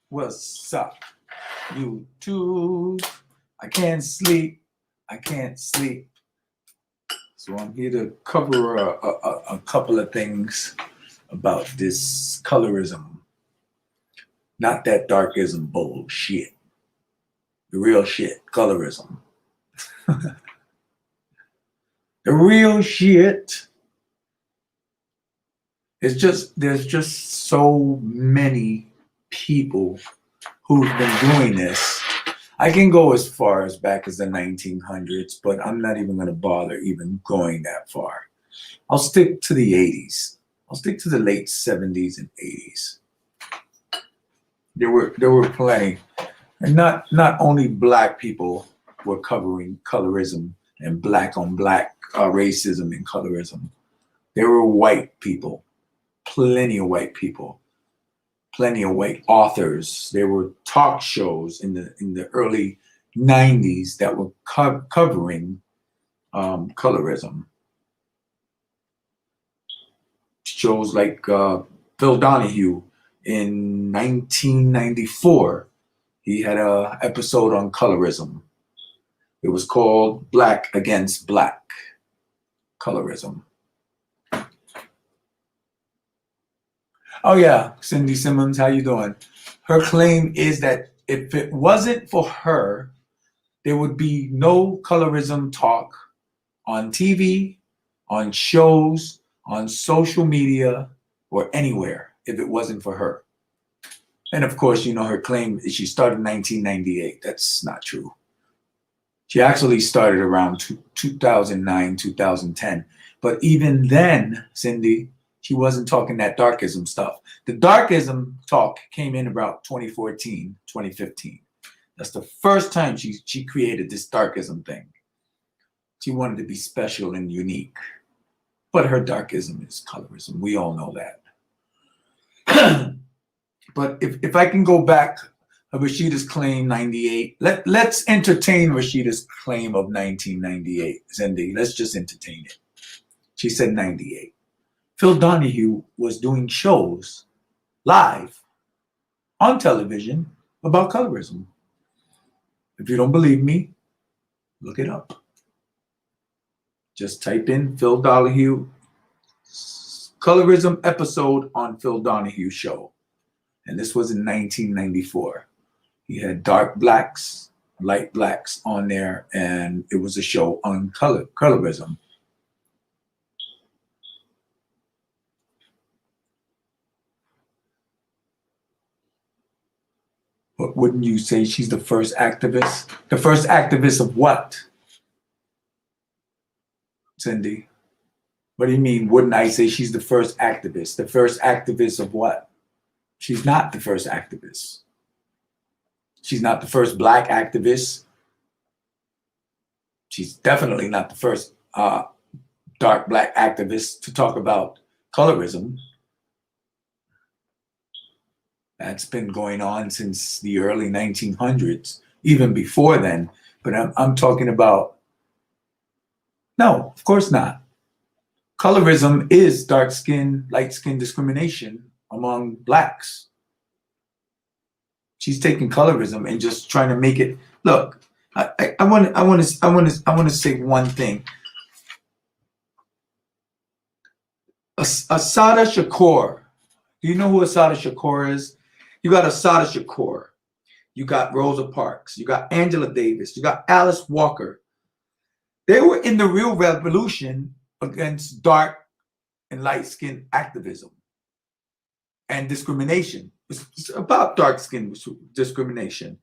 What's up, YouTube? I can't sleep. I can't sleep. So I'm here to cover a couple of things about this colorism. Not that darkism bullshit. The real shit, colorism. The real shit. There's just so many people who've been doing this. I can go as far as back as the 1900s, but I'm not even going to bother even going that far. I'll stick to the 80s. I'll stick to the late 70s and 80s. There were plenty, and not only black people were covering colorism and black on black racism and colorism. There were white people, plenty of white people. Plenty of white authors. There were talk shows in the early 90s that were covering colorism. Shows like Phil Donahue in 1994. He had an episode on colorism. It was called Black Against Black, Colorism. Oh yeah, Cindy Simmons, how you doing? Her claim is that if it wasn't for her, there would be no colorism talk on TV, on shows, on social media, or anywhere if it wasn't for her. And of course, you know, her claim is she started in 1998. That's not true. She actually started around 2009, 2010. But even then, Cindy, she wasn't talking that darkism stuff. The darkism talk came in about 2014, 2015. That's the first time she created this darkism thing. She wanted to be special and unique. But her darkism is colorism. We all know that. But if I can go back, Rashida's claim 98. Let's entertain Rashida's claim of 1998, Cindy. Let's just entertain it. She said 98. Phil Donahue was doing shows live on television about colorism. If you don't believe me, look it up. Just type in Phil Donahue colorism episode on Phil Donahue show. And this was in 1994. He had dark blacks, light blacks on there, and it was a show on colorism. But wouldn't you say she's the first activist? The first activist of what, Cindy? What do you mean, wouldn't I say she's the first activist? The first activist of what? She's not the first activist. She's not the first black activist. She's definitely not the first dark black activist to talk about colorism. That's been going on since the early 1900s, even before then. But I'm talking about, no, of course not. Colorism is dark skin, light skin discrimination among blacks. She's taking colorism and just trying to make it. Look, I want to say one thing. Assata Shakur. Do you know who Assata Shakur is? You got Assata Shakur. You got Rosa Parks. You got Angela Davis. You got Alice Walker. They were in the real revolution against dark and light skin activism and discrimination. It's about dark skin discrimination.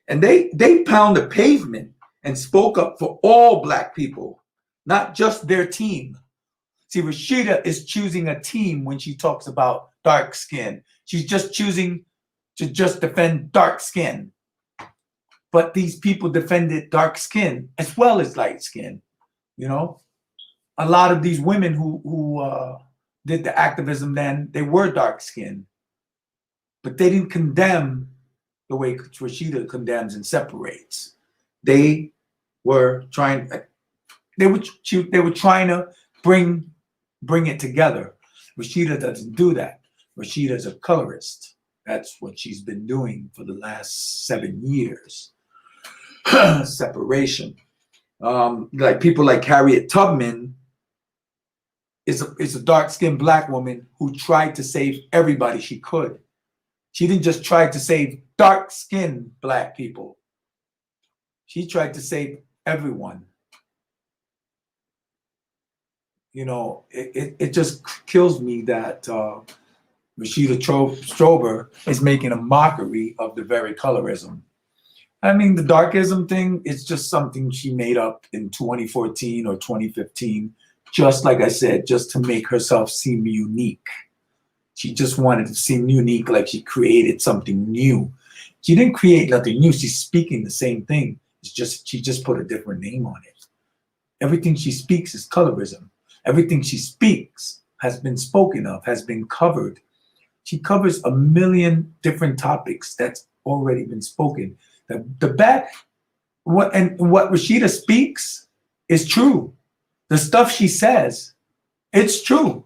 And they pound the pavement and spoke up for all black people, not just their team. See, Rashida is choosing a team when she talks about dark skin. She's just choosing to just defend dark skin. But these people defended dark skin as well as light skin. You know, a lot of these women who did the activism then, they were dark skinned. But they didn't condemn the way Rashida condemns and separates. They were trying. They were trying to bring it together. Rashida doesn't do that. Rashida's a colorist. That's what she's been doing for the last 7 years. Separation. Like people like Harriet Tubman is a dark-skinned black woman who tried to save everybody she could. She didn't just try to save dark-skinned black people. She tried to save everyone. You know, it just kills me that Rashida Strober is making a mockery of the very colorism. I mean, the darkism thing is just something she made up in 2014 or 2015, just like I said, just to make herself seem unique. She just wanted to seem unique, like she created something new. She didn't create nothing new. She's speaking the same thing. It's just she just put a different name on it. Everything she speaks is colorism. Everything she speaks has been spoken of, has been covered. She covers a million different topics that's already been spoken. What Rashida speaks is true. The stuff she says, it's true.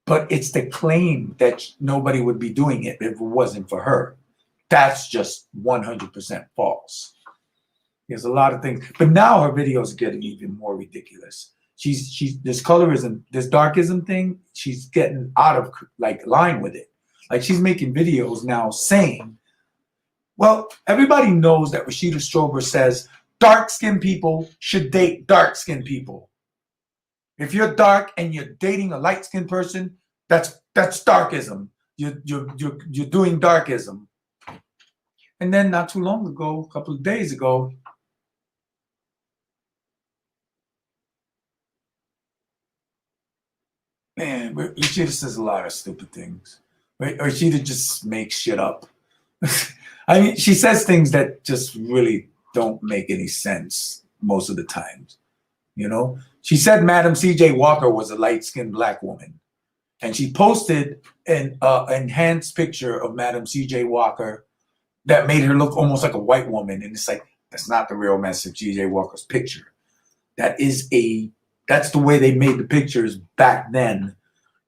But it's the claim that nobody would be doing it if it wasn't for her. That's just 100% false. There's a lot of things, but now her videos are getting even more ridiculous. She's this colorism, this darkism thing, she's getting out of like line with it. Like she's making videos now saying, well, everybody knows that Rashida Strober says dark-skinned people should date dark-skinned people. If you're dark and you're dating a light-skinned person, that's darkism. You're doing darkism. And then not too long ago, a couple of days ago, man, Rashida says a lot of stupid things. Rashida just makes shit up. I mean, she says things that just really don't make any sense most of the times. You know, she said Madam C.J. Walker was a light-skinned black woman, and she posted an enhanced picture of Madam C.J. Walker that made her look almost like a white woman. And it's like, that's not the real Madam C.J. Walker's picture. That's the way they made the pictures back then.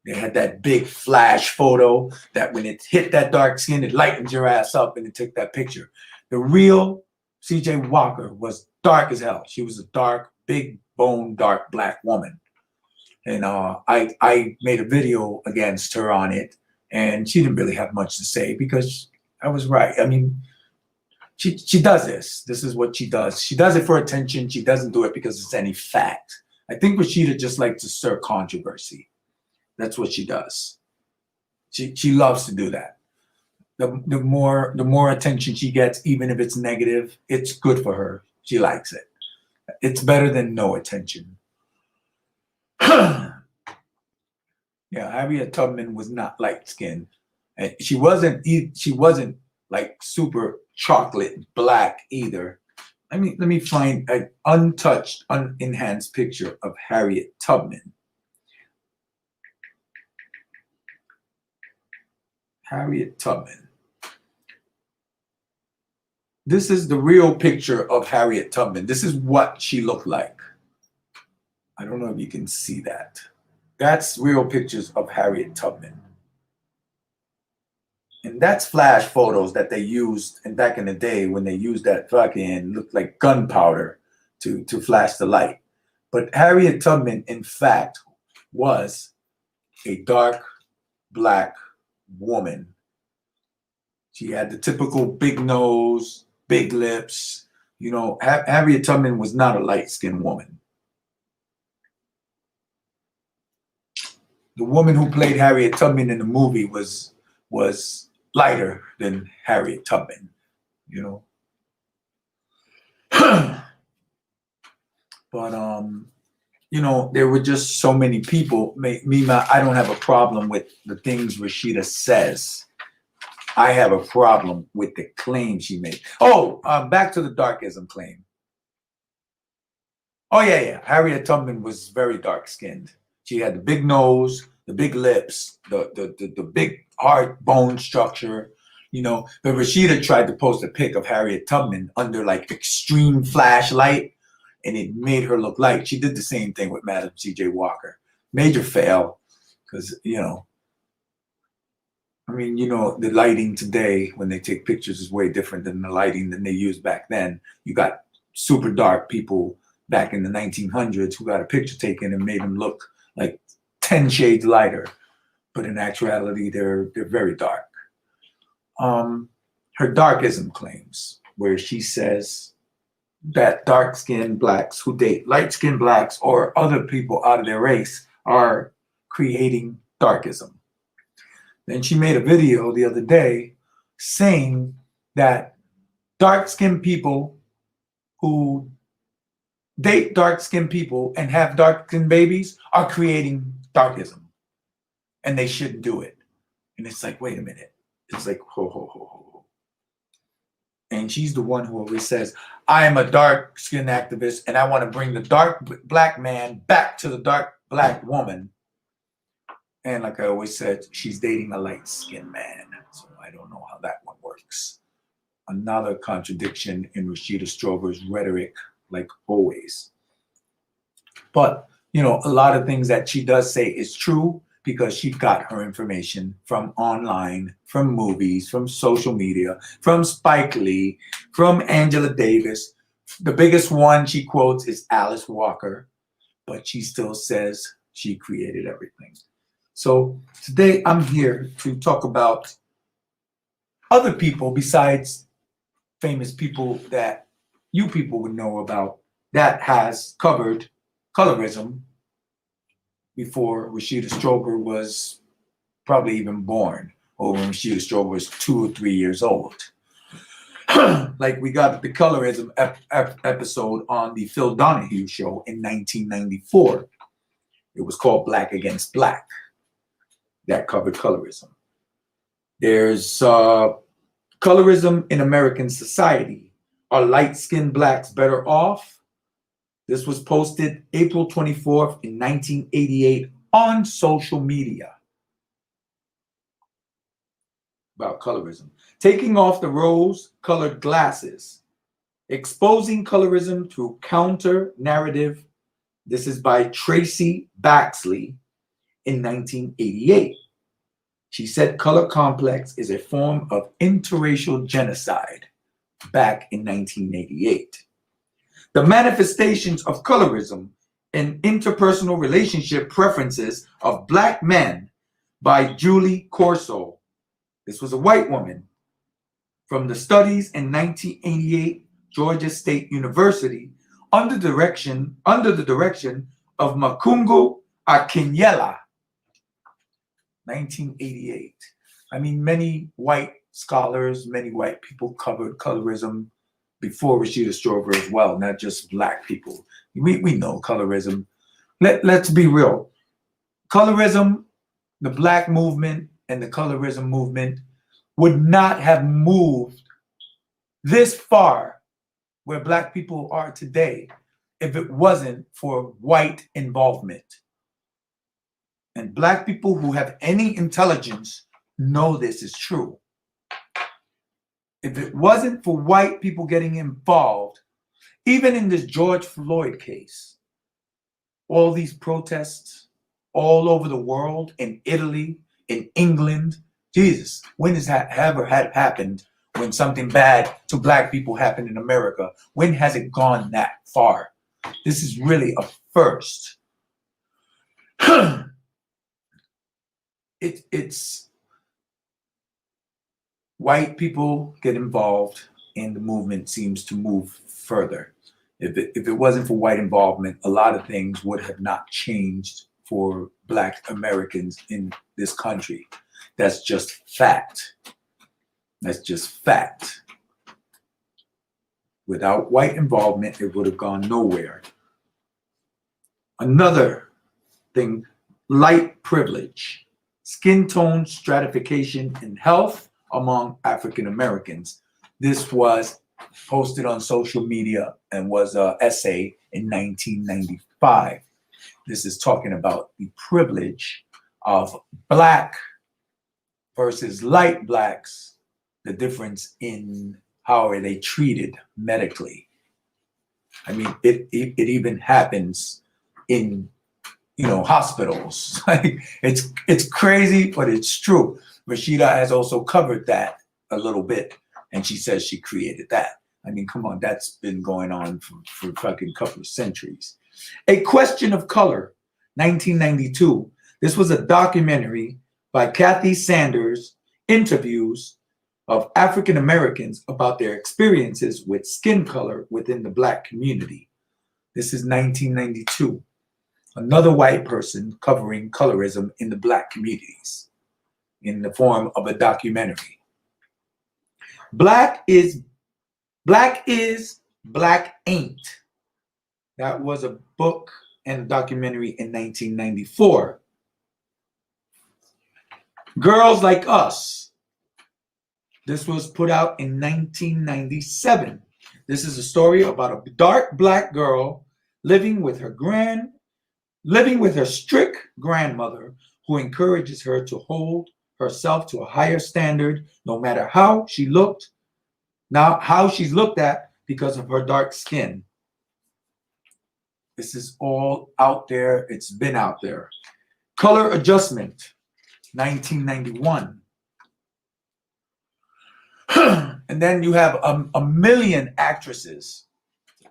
They had that big flash photo that when it hit that dark skin, it lightened your ass up and it took that picture. The real C.J. Walker was dark as hell. She was a dark, big bone, dark black woman. And I made a video against her on it, and she didn't really have much to say because I was right. I mean, she does this. This is what she does. She does it for attention. She doesn't do it because it's any fact. I think Rashida just likes to stir controversy. That's what she does. She loves to do that. The more attention she gets, even if it's negative, it's good for her. She likes it. It's better than no attention. Yeah, Harriet Tubman was not light skinned. And she wasn't like super chocolate black either. Let me find an untouched, unenhanced picture of Harriet Tubman. Harriet Tubman. This is the real picture of Harriet Tubman. This is what she looked like. I don't know if you can see that. That's real pictures of Harriet Tubman. And that's flash photos that they used and back in the day when they used that fucking looked like gunpowder to flash the light. But Harriet Tubman, in fact, was a dark black woman. She had the typical big nose, big lips. You know, Harriet Tubman was not a light-skinned woman. The woman who played Harriet Tubman in the movie was lighter than Harriet Tubman, you know. But you know, there were just so many people. I don't have a problem with the things Rashida says. I have a problem with the claim she made. Oh, back to the darkism claim. Oh yeah. Harriet Tubman was very dark-skinned. She had the big nose, the big lips, the big hard bone structure, you know. But Rashida tried to post a pic of Harriet Tubman under like extreme flashlight, and it made her look light. She did the same thing with Madam C.J. Walker. Major fail, because, you know, I mean, you know, the lighting today when they take pictures is way different than the lighting that they used back then. You got super dark people back in the 1900s who got a picture taken and made them look like 10 shades lighter, but in actuality, they're very dark. Um, Her darkism claims, where she says that dark-skinned blacks who date light-skinned blacks or other people out of their race are creating darkism. Then she made a video the other day saying that dark-skinned people who date dark-skinned people and have dark-skinned babies are creating darkism, and they shouldn't do it. And it's like, wait a minute. It's like, ho, ho, ho, ho, ho. And she's the one who always says, I am a dark skinned activist and I want to bring the dark black man back to the dark black woman. And like I always said, she's dating a light skinned man. So I don't know how that one works. Another contradiction in Rashida Strober's rhetoric, like always. But, you know, a lot of things that she does say is true because she got her information from online, from movies, from social media, from Spike Lee, from Angela Davis. The biggest one she quotes is Alice Walker, but she still says she created everything. So today I'm here to talk about other people besides famous people that you people would know about that has covered colorism before Rashida Strober was probably even born, or when Rashida Strober was 2 or 3 years old. Like we got the colorism episode on the Phil Donahue show in 1994. It was called Black Against Black. That covered colorism. There's colorism in American society. Are light-skinned blacks better off? This was posted April 24th in 1988 on social media about colorism. Taking off the rose-colored glasses, exposing colorism through counter-narrative. This is by Tracy Baxley in 1988. She said color complex is a form of interracial genocide back in 1988. The manifestations of colorism and interpersonal relationship preferences of black men by Julie Corso. This was a white woman from the studies in 1988 Georgia State University under the direction of Makungu Akinyela, 1988. I mean, many white scholars, many white people covered colorism before Rashida Strober as well, not just black people. We know colorism. Let's be real. Colorism, the black movement and the colorism movement would not have moved this far where black people are today if it wasn't for white involvement. And black people who have any intelligence know this is true. If it wasn't for white people getting involved, even in this George Floyd case, all these protests all over the world, in Italy, in England, Jesus, when has that ever had happened when something bad to black people happened in America? When has it gone that far? This is really a first. It's white people get involved and the movement seems to move further. If it wasn't for white involvement, a lot of things would have not changed for black Americans in this country. That's just fact. That's just fact. Without white involvement, it would have gone nowhere. Another thing, light privilege, skin tone stratification in health among African Americans. This was posted on social media and was an essay in 1995. This is talking about the privilege of black versus light blacks, the difference in how are they treated medically. I mean, it even happens in hospitals. Like it's crazy, but it's true. Rashida has also covered that a little bit, and she says she created that. I mean, come on, that's been going on for fucking couple of centuries. A Question of Color, 1992. This was a documentary by Kathy Sanders, interviews of African Americans about their experiences with skin color within the Black community. This is 1992. Another white person covering colorism in the Black communities in the form of a documentary. Black is, Black Ain't. That was a book and a documentary in 1994. Girls Like Us. This was put out in 1997. This is a story about a dark Black girl living with her strict grandmother, who encourages her to hold herself to a higher standard no matter how she's looked at because of her dark skin. This is all out there. It's been out there. Color Adjustment, 1991. And then you have a million actresses,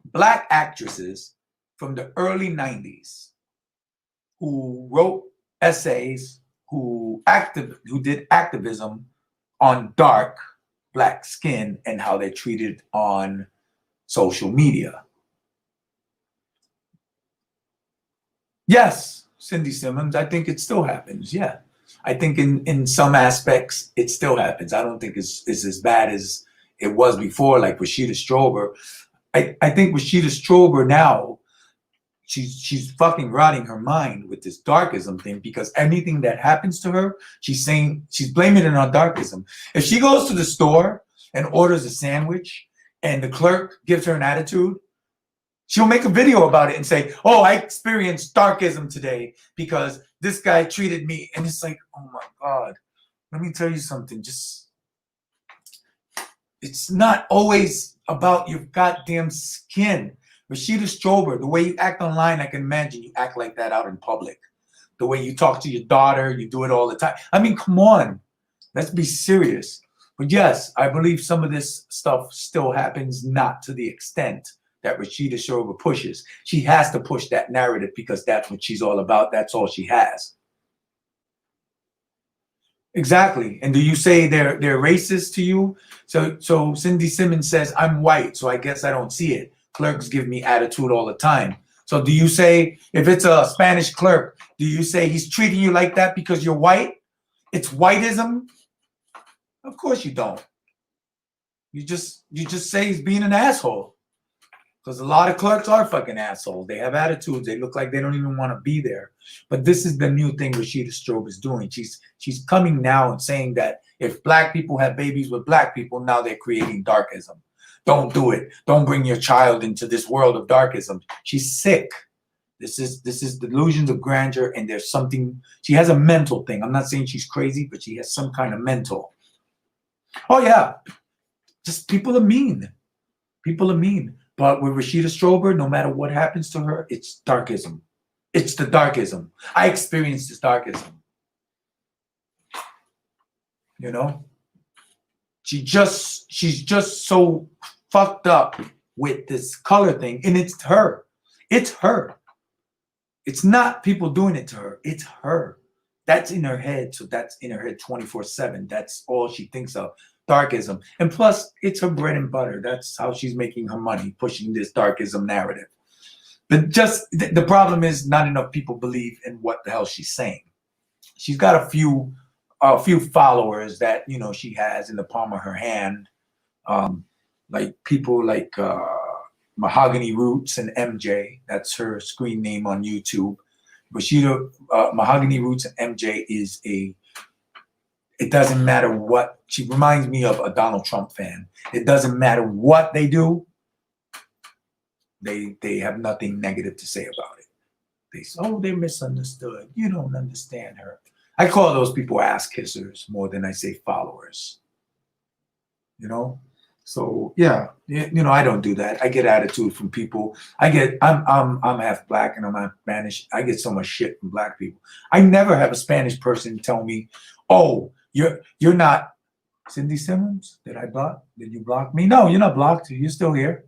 Black actresses from the early 90s who wrote essays, who did activism on dark Black skin and how they're treated on social media. Yes, Cindy Simmons, I think it still happens. Yeah. I think in some aspects it still happens. I don't think it's as bad as it was before, like Rashida Strober. I think Rashida Strober now, she's fucking rotting her mind with this darkism thing, because anything that happens to her, she's blaming it on darkism. If she goes to the store and orders a sandwich and the clerk gives her an attitude, she'll make a video about it and say, "Oh, I experienced darkism today because this guy treated me." And it's like, oh my God, let me tell you something. It's not always about your goddamn skin. Rashida Strober, the way you act online, I can imagine you act like that out in public. The way you talk to your daughter, you do it all the time. I mean, come on, let's be serious. But yes, I believe some of this stuff still happens, not to the extent that Rashida Strober pushes. She has to push that narrative because that's what she's all about. That's all she has. Exactly. And do you say they're racist to you? So Cindy Simmons says, "I'm white, so I guess I don't see it. Clerks give me attitude all the time." So do you say, if it's a Spanish clerk, do you say he's treating you like that because you're white? It's whiteism? Of course you don't. You just say he's being an asshole. Because a lot of clerks are fucking assholes. They have attitudes. They look like they don't even want to be there. But this is the new thing Rashida Strobe is doing. She's coming now and saying that if Black people have babies with Black people, now they're creating darkism. Don't do it. Don't bring your child into this world of darkism. She's sick. This is delusions of grandeur, and there's something. She has a mental thing. I'm not saying she's crazy, but she has some kind of mental. Oh yeah, just people are mean. People are mean. But with Rashida Strober, no matter what happens to her, it's darkism. It's the darkism. I experienced this darkism. You know? She's just so fucked up with this color thing. And it's her. It's her. It's not people doing it to her. It's her. That's in her head. So that's in her head 24/7. That's all she thinks of. Darkism. And plus, it's her bread and butter. That's how she's making her money, pushing this darkism narrative. But just the problem is not enough people believe in what the hell she's saying. She's got a few followers that, you know, she has in the palm of her hand. Like people like Mahogany Roots and MJ. That's her screen name on YouTube. Rashida Mahogany Roots and MJ is it doesn't matter what, she reminds me of a Donald Trump fan. It doesn't matter what they do, they have nothing negative to say about it. They say, "Oh, they're misunderstood. You don't understand her." I call those people ass kissers more than I say followers. You know? So yeah, you know, I don't do that. I get attitude from people. I'm half black and I'm half Spanish. I get so much shit from black people. I never have a Spanish person tell me, "Oh, you're not Cindy Simmons. Did I block? Did you block me? No, you're not blocked. You're still here.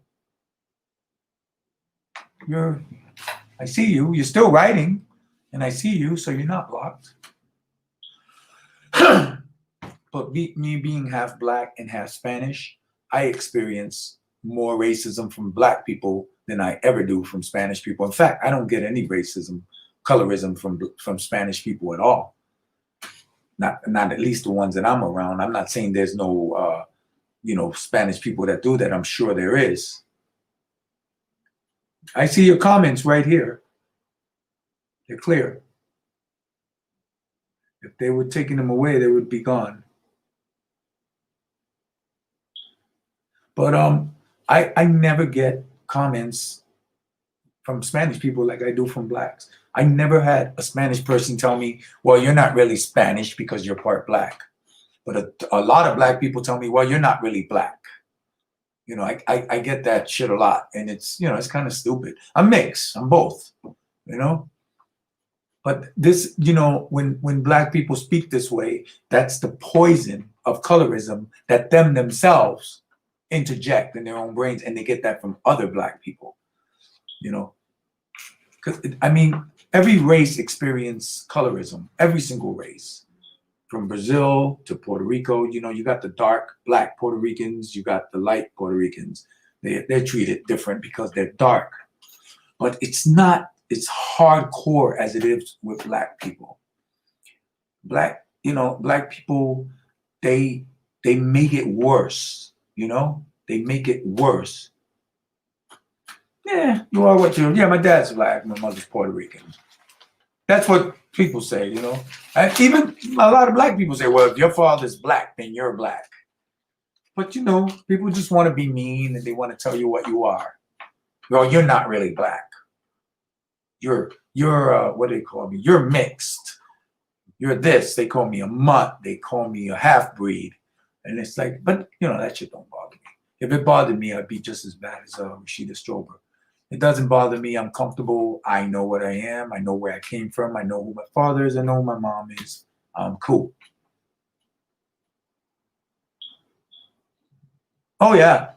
You're. I see you. You're still writing, and I see you. So you're not blocked." But me being half black and half Spanish, I experience more racism from black people than I ever do from Spanish people. In fact, I don't get any racism, colorism from Spanish people at all. Not at least the ones that I'm around. I'm not saying there's no you know, Spanish people that do that. I'm sure there is. I see your comments right here. They're clear. If they were taking them away, they would be gone. But I never get comments from Spanish people like I do from blacks. I never had a Spanish person tell me, "Well, you're not really Spanish because you're part black." But a lot of black people tell me, "Well, you're not really black." You know, I get that shit a lot, and it's, you know, it's kind of stupid. I'm mixed. I'm both. You know. But this, you know, when black people speak this way, that's the poison of colorism that them themselves interject in their own brains, and they get that from other black people. You know, because I mean, every race experiences colorism. Every single race, from Brazil to Puerto Rico. You know, you got the dark black Puerto Ricans, you got the light Puerto Ricans. They're treated different because they're dark, but it's not as hardcore as it is with black people. Black people, they make it worse. You know, they make it worse. Yeah, you are what you. Yeah, my dad's black, my mother's Puerto Rican. That's what people say. You know, and even a lot of black people say, "Well, if your father's black, then you're black." But you know, people just want to be mean and they want to tell you what you are. Well, you're not really black. You're what do they call me? You're mixed. You're this. They call me a mutt. They call me a half breed. And it's like, but you know, that shit don't bother me. If it bothered me, I'd be just as bad as Rashida Strober. It doesn't bother me. I'm comfortable. I know what I am. I know where I came from. I know who my father is. I know who my mom is. I'm cool. Oh yeah,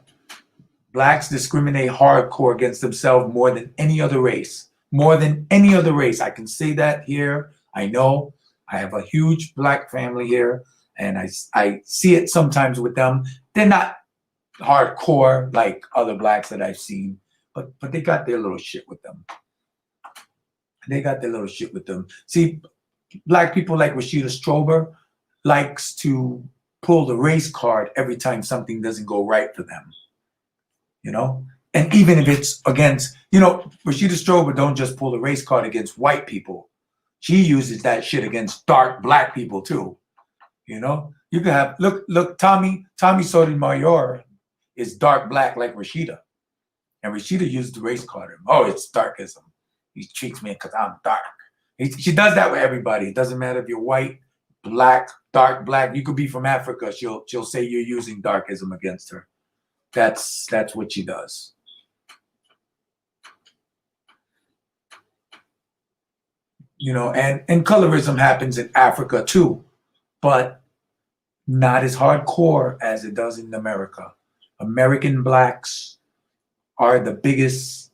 blacks discriminate hardcore against themselves more than any other race. More than any other race. I can say that here. I know. I have a huge black family here, and I see it sometimes with them. They're not hardcore like other blacks that I've seen, but they got their little shit with them. They got their little shit with them. See, black people like Rashida Strober likes to pull the race card every time something doesn't go right for them. You know? And even if it's against, you know, Rashida Strober don't just pull the race card against white people. She uses that shit against dark black people too. You know? You can have look, Tommy Sotomayor is dark black like Rashida. And Rashida used the race card. Oh, it's darkism. He treats me because I'm dark. She does that with everybody. It doesn't matter if you're white, black, dark black. You could be from Africa. She'll say you're using darkism against her. That's what she does. You know, and colorism happens in Africa too, but not as hardcore as it does in America. American blacks are the biggest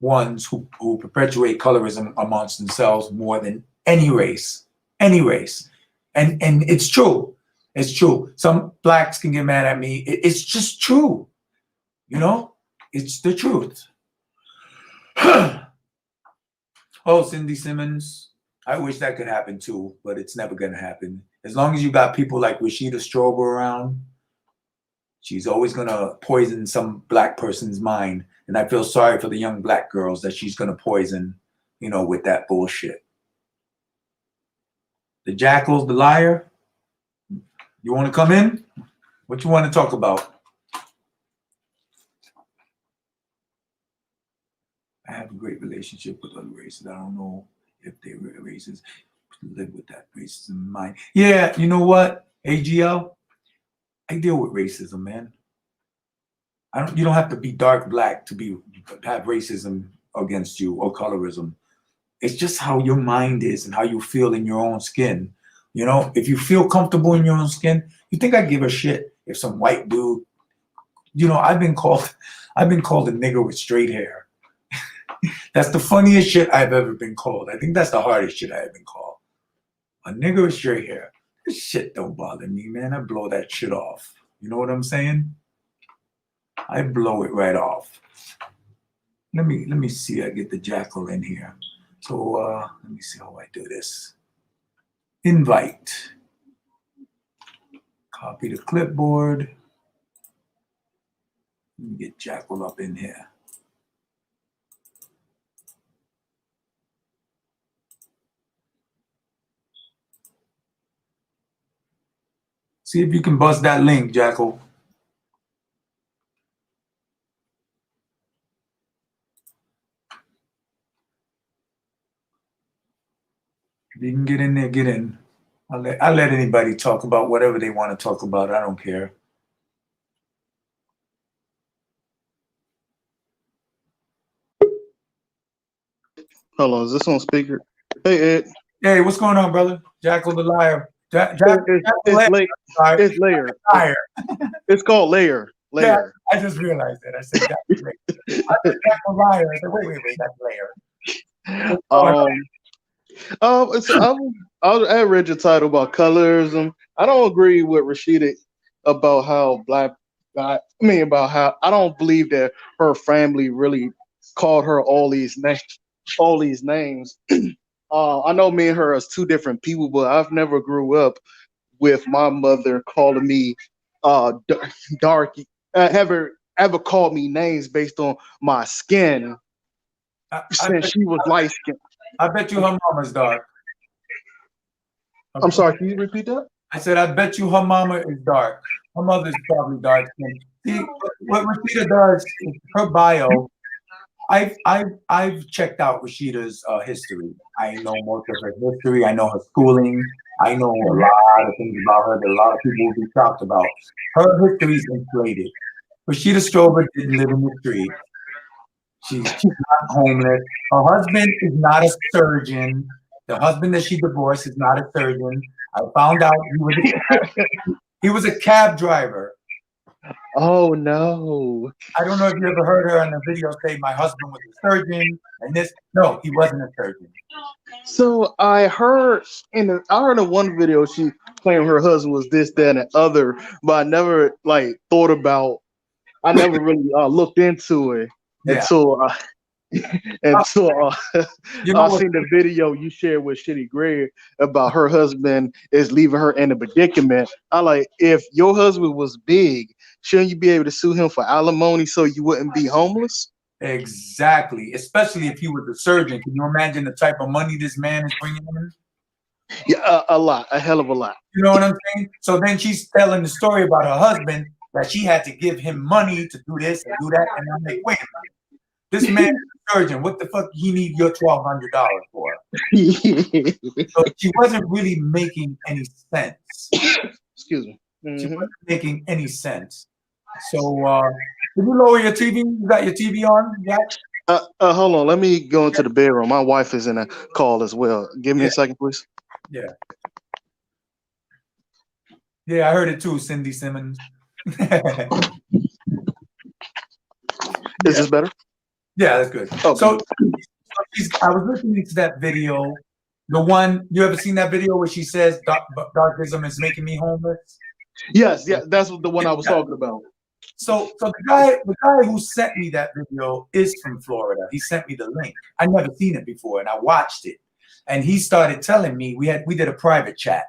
ones who perpetuate colorism amongst themselves more than any race. Any race. And it's true. It's true. Some blacks can get mad at me. It's just true. You know? It's the truth. Oh, Cindy Simmons. I wish that could happen too, but it's never gonna happen. As long as you got people like Rashida Strober around, she's always gonna poison some black person's mind. And I feel sorry for the young black girls that she's gonna poison, you know, with that bullshit. The Jackal's the liar. You want to come in? What you want to talk about? I have a great relationship with other races. I don't know if they're racist. Live with that racism in mind. Yeah, you know what? AGL, I deal with racism, man. You don't have to be dark black to have racism against you or colorism. It's just how your mind is and how you feel in your own skin. You know, if you feel comfortable in your own skin, you think I give a shit if some white dude, you know, I've been called a nigger with straight hair. That's the funniest shit I've ever been called. I think that's the hardest shit I've been called. A nigger with straight hair. This shit don't bother me, man. I blow that shit off. You know what I'm saying? I blow it right off. Let me see. I get the jackal in here. So let me see how I do this. Invite. Copy the clipboard. Let me get Jackal up in here. See if you can bust that link, Jackal. If you can get in there, get in. I'll let anybody talk about whatever they want to talk about. I don't care. Hold on, is this on speaker? Hey, Ed. Hey, what's going on, brother? Jackal the liar. It's late. It's layer. It's called layer. Layer. Yeah, I just realized that. I said Jackal. I said Jackal liar. I said, wait, that's layer. I read your title about colorism. I don't agree with Rashida about how about how I don't believe that her family really called her all these names. I know me and her as two different people, but I've never grew up with my mother calling me dark. Ever called me names based on my skin since she was light skinned. I bet you her mama's dark. I'm sorry, can you repeat that? I said, I bet you her mama is dark. Her mother's probably dark skinned. See, what Rashida does is her bio. I've checked out Rashida's history. I know most of her history. I know her schooling. I know a lot of things about her that a lot of people will be shocked about. Her history is inflated. Rashida Strober didn't live in the street. She's not homeless. Her husband is not a surgeon. The husband that she divorced is not a surgeon. I found out he was a cab driver. Oh no! I don't know if you ever heard her on the video say my husband was a surgeon and this. No, he wasn't a surgeon. So I heard in one video she claimed her husband was this, that, and the other, but I never thought about. I never really looked into it until I seen the video you shared with Shitty Greg about her husband is leaving her in a predicament. I like, if your husband was big, shouldn't you be able to sue him for alimony so you wouldn't be homeless? Exactly, especially if he was a surgeon. Can you imagine the type of money this man is bringing in? Yeah, a hell of a lot. You know what I'm saying? So then she's telling the story about her husband that she had to give him money to do this and do that, and I'm like, wait a minute. This man is a surgeon. What the fuck he need your $1,200 for? So she wasn't really making any sense. Excuse me. Mm-hmm. She wasn't making any sense. So did you lower your TV? You got your TV on? Yeah. Hold on. Let me go into the bedroom. My wife is in a call as well. Give me a second, please. Yeah. Yeah, I heard it too, Cindy Simmons. Is this better? Yeah, that's good. Okay. So I was listening to that video. The one, you ever seen that video where she says darkism is making me homeless? Yes, yeah, that's the one I was talking about. So the guy who sent me that video is from Florida. He sent me the link. I never seen it before, and I watched it. And he started telling me, we did a private chat,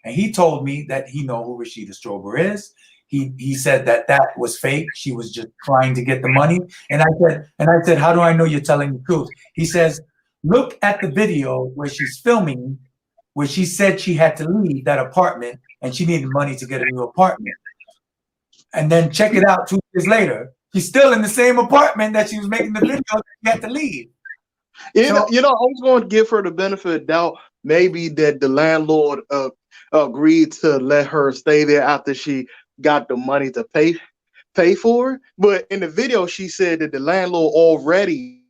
and he told me that he know who Rashida Strober is. He said that was fake. She was just trying to get the money. And I said, how do I know you're telling the truth? He says, look at the video where she's filming, where she said she had to leave that apartment and she needed money to get a new apartment. And then check it out 2 years later. She's still in the same apartment that she was making the video. She had to leave. I was going to give her the benefit of doubt. Maybe that the landlord agreed to let her stay there after she got the money to pay pay for it. But in the video, she said that the landlord already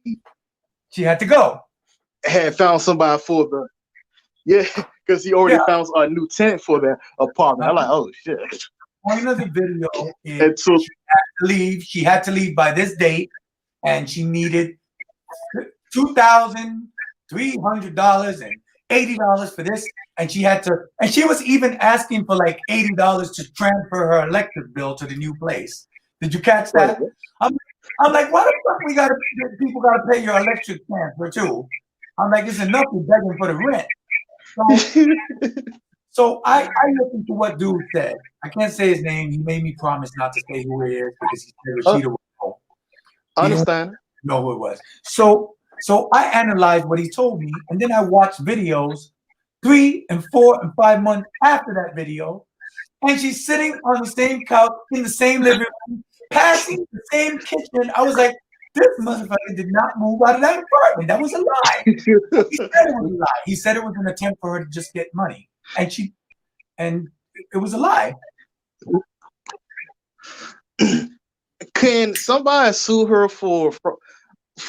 She had to go. had found somebody for the yeah, because he already Yeah. found a new tenant for that apartment. I'm like, Uh-huh. oh shit. Point of the video is And so she had to leave. She had to leave by this date, and she needed $2,300 and $80 for this, and she had to. And she was even asking for like $80 to transfer her electric bill to the new place. Did you catch wait, that? I'm, I'm like, why the fuck people gotta pay your electric transfer too? I'm like, it's enough you're begging for the rent. So I listened to what dude said. I can't say his name. He made me promise not to say who he is because he said uh, Rashida would know. I He didn't understand. know who it was. So I analyzed what he told me, and then I watched videos 3 and 4 and 5 months after that video, and she's sitting on the same couch in the same living room, passing the same kitchen. I was like, this motherfucker did not move out of that apartment. That was a lie. He said it was a lie. He said it was an attempt for her to just get money, and it was a lie. Can somebody sue her for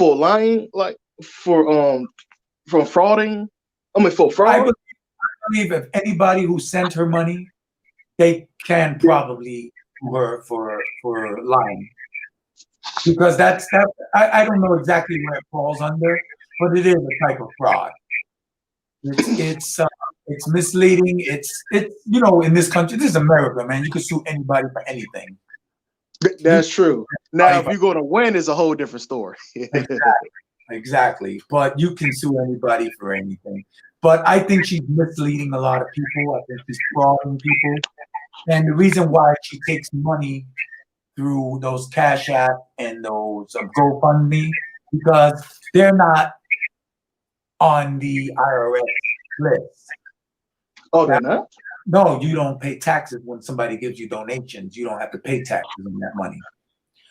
lying, like for frauding? I mean, for I fraud. believe if anybody who sent her money, they can probably sue her for lying, because that. I don't know exactly where it falls under, but it is a type of fraud. It's misleading. It's in this country, this is America, man. You can sue anybody for anything. That's true. Now, if For you're going to win, it's a whole different story. exactly. But you can sue anybody for anything. But I think she's misleading a lot of people. I think she's frauding people. And the reason why she takes money through those Cash App and those GoFundMe, because they're not on the IRS list. Oh, they're not? No, you don't pay taxes when somebody gives you donations. You don't have to pay taxes on that money.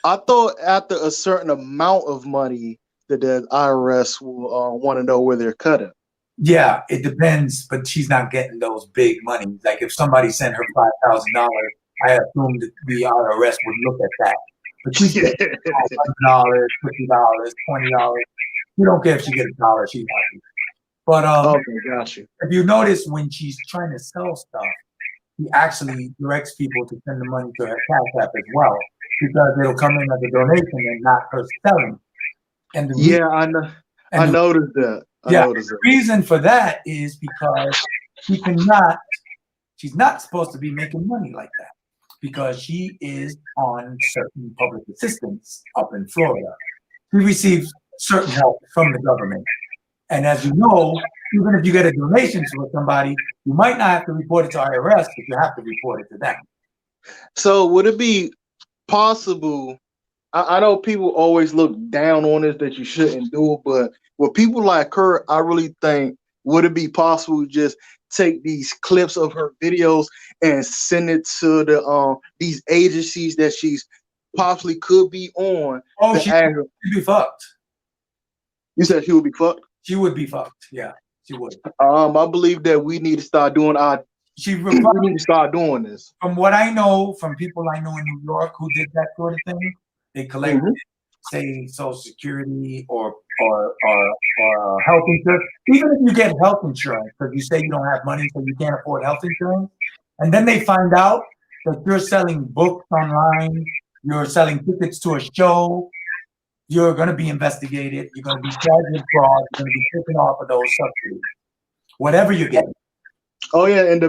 I thought after a certain amount of money that the IRS will want to know where they're cutting. Yeah, it depends, but she's not getting those big money. Like if somebody sent her $5,000, I assume that the IRS would look at that. But she's getting $100, $50, $20. You don't care if she gets a dollar, she's happy. But okay, got you. if you notice, when she's trying to sell stuff, he actually directs people to send the money to her Cash App as well, because it'll come in as a donation and not her selling. And the I know. I noticed that. The reason for that is because she's not supposed to be making money like that, because she is on certain public assistance up in Florida. She receives certain help from the government. And as you know, even if you get a donation to somebody, you might not have to report it to IRS, but you have to report it to them. So would it be possible? I know people always look down on this, that you shouldn't do it, but with people like her, I really think, would it be possible to just take these clips of her videos and send it to the these agencies that she's possibly could be on? Oh, she'd be fucked. You said she would be fucked? She would be fucked. Yeah, she would. I believe that we need to start doing we need to start doing this. From what I know, from people I know in New York who did that sort of thing, they collected, say, Social Security or health insurance. Even if you get health insurance, because you say you don't have money, so you can't afford health insurance, and then they find out that you're selling books online, you're selling tickets to a show, you're going to be investigated. You're going to be charged with fraud. You're going to be taken off of those subsidies, whatever you get. Oh yeah, and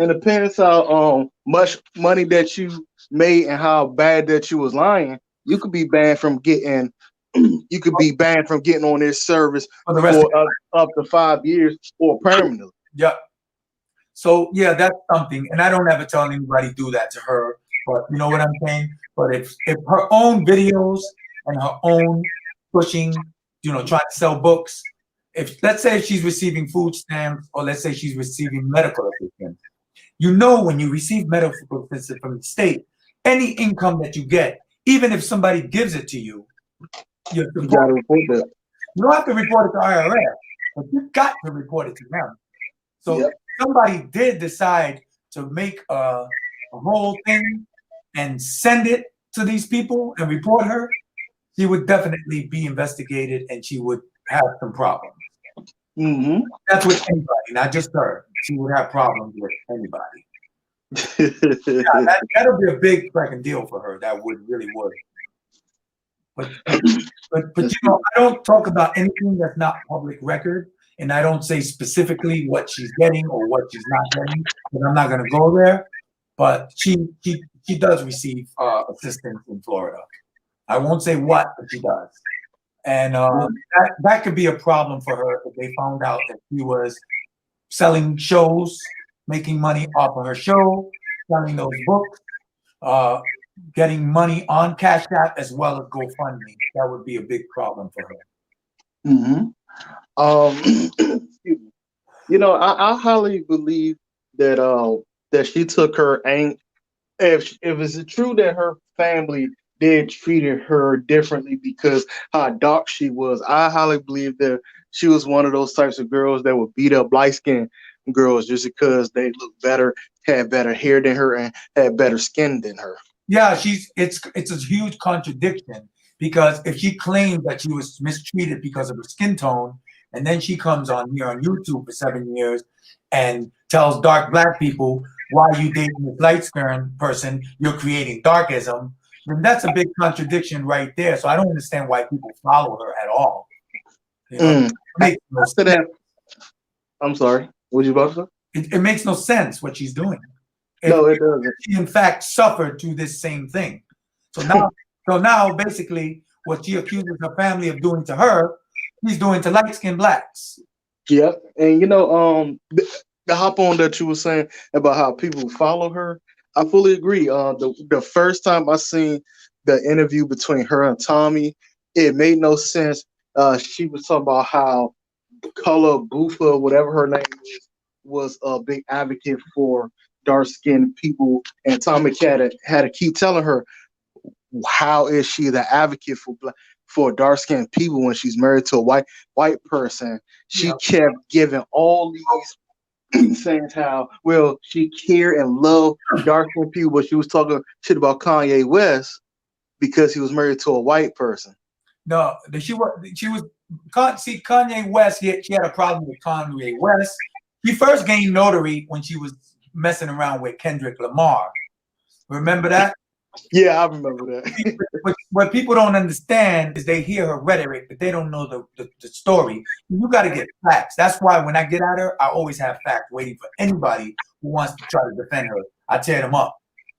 depends how much money that you made and how bad that you was lying. You could be banned from getting. You could be banned from getting on this service for the rest for up to 5 years or permanently. Yeah. So yeah, that's something. And I don't ever tell anybody do that to her. But you know what I'm saying? But if her own videos and her own pushing, trying to sell books, let's say she's receiving food stamps, or let's say she's receiving medical assistance, when you receive medical assistance from the state, any income that you get, even if somebody gives it to you, you gotta report that. You don't have to report it to IRS, but you got to report it to them. So somebody did decide to make a whole thing and send it to these people and report her, she would definitely be investigated and she would have some problems. Mm-hmm. That's with anybody, not just her. She would have problems with anybody. Yeah, that'll be a big fucking deal for her. That would really would. But you know, I don't talk about anything that's not public record, and I don't say specifically what she's getting or what she's not getting, because I'm not going to go there. But she does receive assistance in Florida. I won't say what, but she does, and that could be a problem for her if they found out that she was selling shows, making money off of her show, selling those books, uh, getting money on Cash App as well as GoFundMe. That would be a big problem for her. Mm-hmm. You know, I highly believe that that she took her ain't if it's true that her family did treated her differently because how dark she was. I highly believe that she was one of those types of girls that would beat up light skinned girls just because they looked better, had better hair than her, and had better skin than her. Yeah, it's a huge contradiction because if she claims that she was mistreated because of her skin tone, and then she comes on here on YouTube for 7 years and tells dark black people why you dating this light skinned person, you're creating darkism, then that's a big contradiction right there. So I don't understand why people follow her at all. You know, Mm. it makes no After sense. that, I'm sorry. What you about to say? It makes no sense what she's doing. If No, it doesn't. she in fact suffered through this same thing. So now basically what she accuses her family of doing to her, he's doing to light-skinned blacks. Yep. And you know, the hop on that you were saying about how people follow her, I fully agree. The first time I seen the interview between her and Tommy, it made no sense. She was talking about how Color Bufa, whatever her name is, was a big advocate for dark skinned people, and Tommy had to keep telling her how is she the advocate for for dark skinned people when she's married to a white person. She Yeah. kept giving all these saying how well she cared and loved dark skinned people, but she was talking shit about Kanye West because he was married to a white person. No, she was see Kanye West. She had a problem with Kanye West. She first gained notoriety when she was messing around with Kendrick Lamar. Remember that? Yeah, I remember that. What people don't understand is they hear her rhetoric, but they don't know the story. You got to get facts. That's why when I get at her, I always have facts waiting for anybody who wants to try to defend her. I tear them up.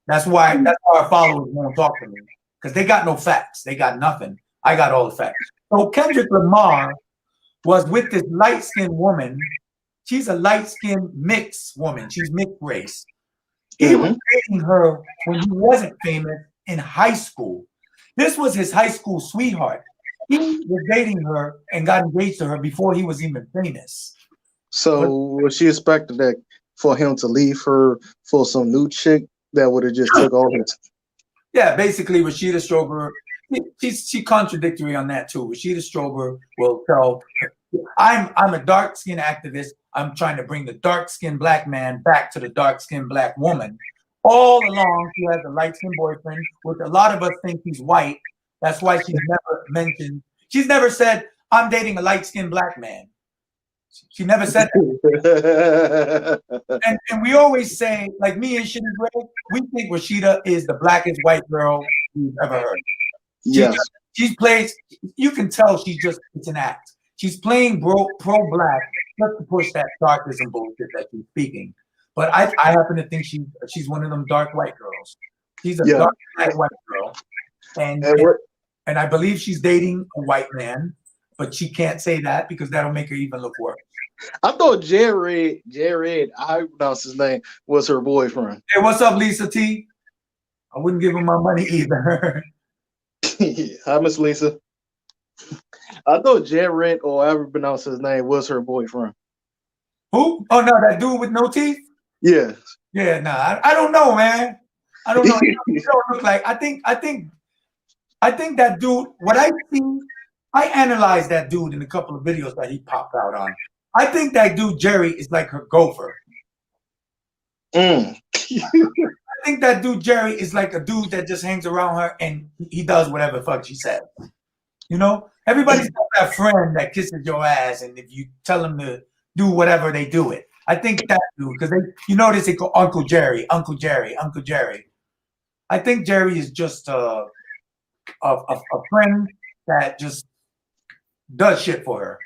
That's why our followers won't talk to me because they got no facts. They got nothing. I got all the facts. So Kendrick Lamar was with this light-skinned woman. She's a light-skinned mixed woman. She's mixed race. He was Mhm. dating her when he wasn't famous in high school. This was his high school sweetheart. He was dating her and got engaged to her before he was even famous. So But was she expecting that for him to leave her for some new chick that would have just took all his? yeah, basically Rashida Strober, she contradictory on that too. Rashida Strober will tell, I'm a dark skinned activist. I'm trying to bring the dark skinned black man back to the dark skinned black woman. All along, she has a light skinned boyfriend, which a lot of us think he's white. That's why she's never mentioned. She's never said, "I'm dating a light skinned black man." She never said that. And we always say, like me and Shitty Greg, we think Rashida is the blackest white girl we've ever heard. She Yes. she plays. You can tell it's an act. She's playing pro black just to push that darkism bullshit that she's speaking. But I happen to think she's one of them dark white girls. She's a Yeah. dark black white girl, and And what? and I believe she's dating a white man, but she can't say that because that'll make her even look worse. I thought Jared, I pronounce his name, was her boyfriend. Hey, what's up, Lisa T? I wouldn't give him my money either. Hi, Miss Lisa. I thought Jared, or however you pronounce his name, was her boyfriend. Who? Oh no, that dude with no teeth. Yeah. Yeah, nah, I don't know, man. I don't know. He don't look like. I think that dude. What I see, I analyzed that dude in a couple of videos that he popped out on. I think that dude Jerry is like her gopher. Mm. I think that dude Jerry is like a dude that just hangs around her and he does whatever the fuck she says. You know, everybody's got that friend that kisses your ass, and if you tell them to do whatever, they do it. I think that dude, because you notice they call Uncle Jerry, Uncle Jerry, Uncle Jerry. I think Jerry is just a friend that just does shit for her.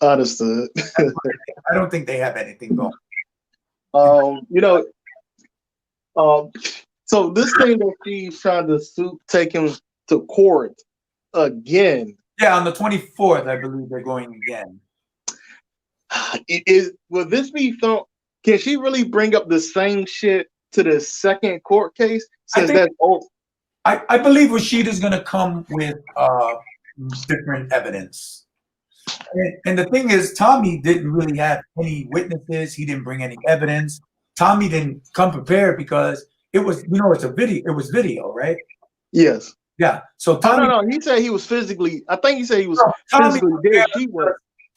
Understood. I don't think they have anything going. You know, so this thing that she's trying to take him to court again. Yeah, on the 24th, I believe they're going again. Will this be thrown? Can she really bring up the same shit to the second court case? Since that's old. I believe Rashida's going to come with different evidence. And the thing is, Tommy didn't really have any witnesses. He didn't bring any evidence. Tommy didn't come prepared because it was, it's a video. It was video, right? Yes. Yeah. So Tommy. No. He said he was physically. I think he said he was physically there.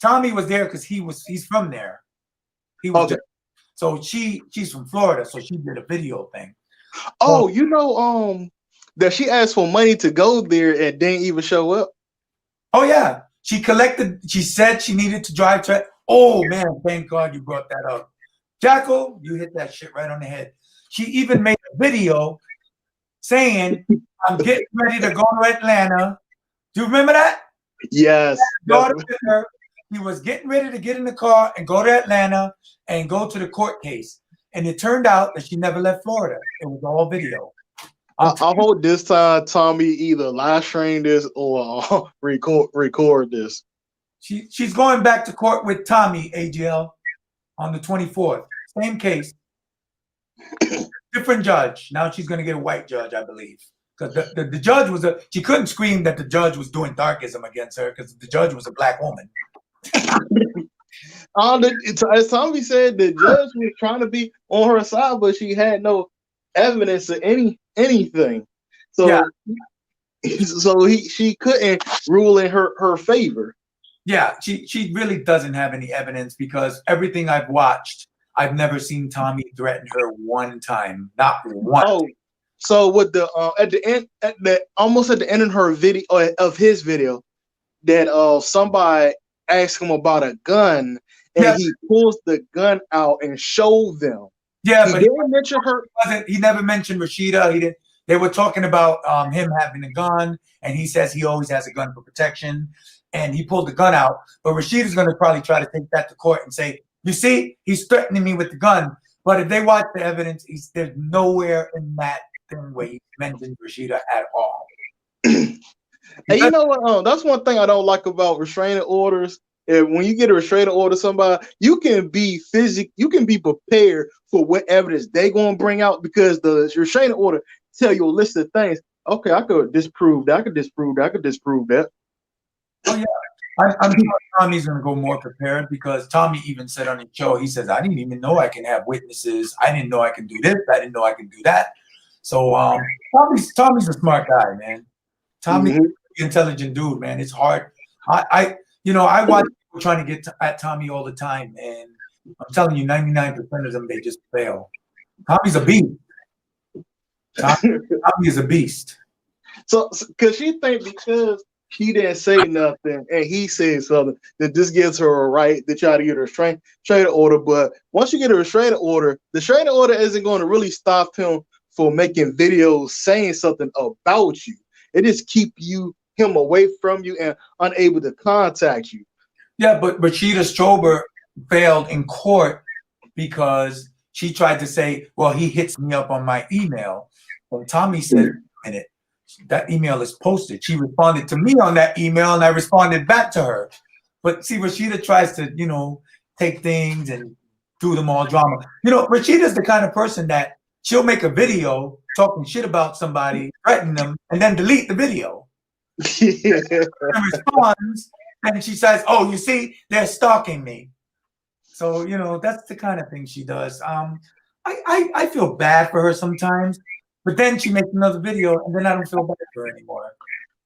Tommy was there because he's from there. He was. Okay. So she's from Florida, so she did a video thing. Oh, that she asked for money to go there and didn't even show up. Oh yeah. She said she needed to drive to. Oh man, thank God you brought that up. Jackal, you hit that shit right on the head. She even made a video saying, I'm getting ready to go to Atlanta. Do you remember that? Yes. He was getting ready to get in the car and go to Atlanta and go to the court case. And it turned out that she never left Florida. It was all video. I hope this time Tommy either live stream this or record this. She's going back to court with Tommy, AGL, on the 24th. Same case. Different judge. Now she's going to get a white judge, I believe. Because the judge was she couldn't scream that the judge was doing darkism against her because the judge was a black woman. As Tommy said, the judge was trying to be on her side, but she had no evidence of anything. So, yeah. She couldn't rule in her favor. Yeah, she really doesn't have any evidence because everything I've watched, I've never seen Tommy threaten her one time, not once. Oh, so with the almost at the end of her video of his video, that somebody asked him about a gun and he pulls the gun out and showed them. Yeah, he but didn't mention her. He never mentioned Rashida. He didn't. They were talking about him having a gun, and he says he always has a gun for protection. And he pulled the gun out. But Rashida's going to probably try to take that to court and say, you see, he's threatening me with the gun. But if they watch the evidence, there's nowhere in that thing where he mentioned Rashida at all. And you know what? That's one thing I don't like about restraining orders. When you get a restraining order, somebody, you can be prepared for what evidence they're going to bring out because the restraining order tell you a list of things. Okay, I could disprove that. I could disprove that. I could disprove that. Oh yeah, I'm sure Tommy's going to go more prepared because Tommy even said on the show, he says, I didn't even know I can have witnesses. I didn't know I can do this. I didn't know I can do that. So Tommy's a smart guy, man. Tommy's an intelligent dude, man. It's hard. I watch people trying to get at Tommy all the time, and I'm telling you, 99% of them, they just fail. Tommy's a beast. Tommy is a beast. So, because she think because she didn't say nothing and he said something, that this gives her a right to try to get a restraining order. But once you get a restraining order, the restraining order isn't going to really stop him from making videos saying something about you. It just keep him away from you and unable to contact you. Yeah, but Rashida Strober failed in court because she tried to say, well, he hits me up on my email. And Tommy said, wait a minute, that email is posted. She responded to me on that email and I responded back to her. But see, Rashida tries to, take things and do them all drama. Rashida's the kind of person that she'll make a video talking shit about somebody, threaten them, and then delete the video. And responds, and she says, oh, you see, they're stalking me. So, that's the kind of thing she does. I feel bad for her sometimes, but then she makes another video, and then I don't feel bad for her anymore.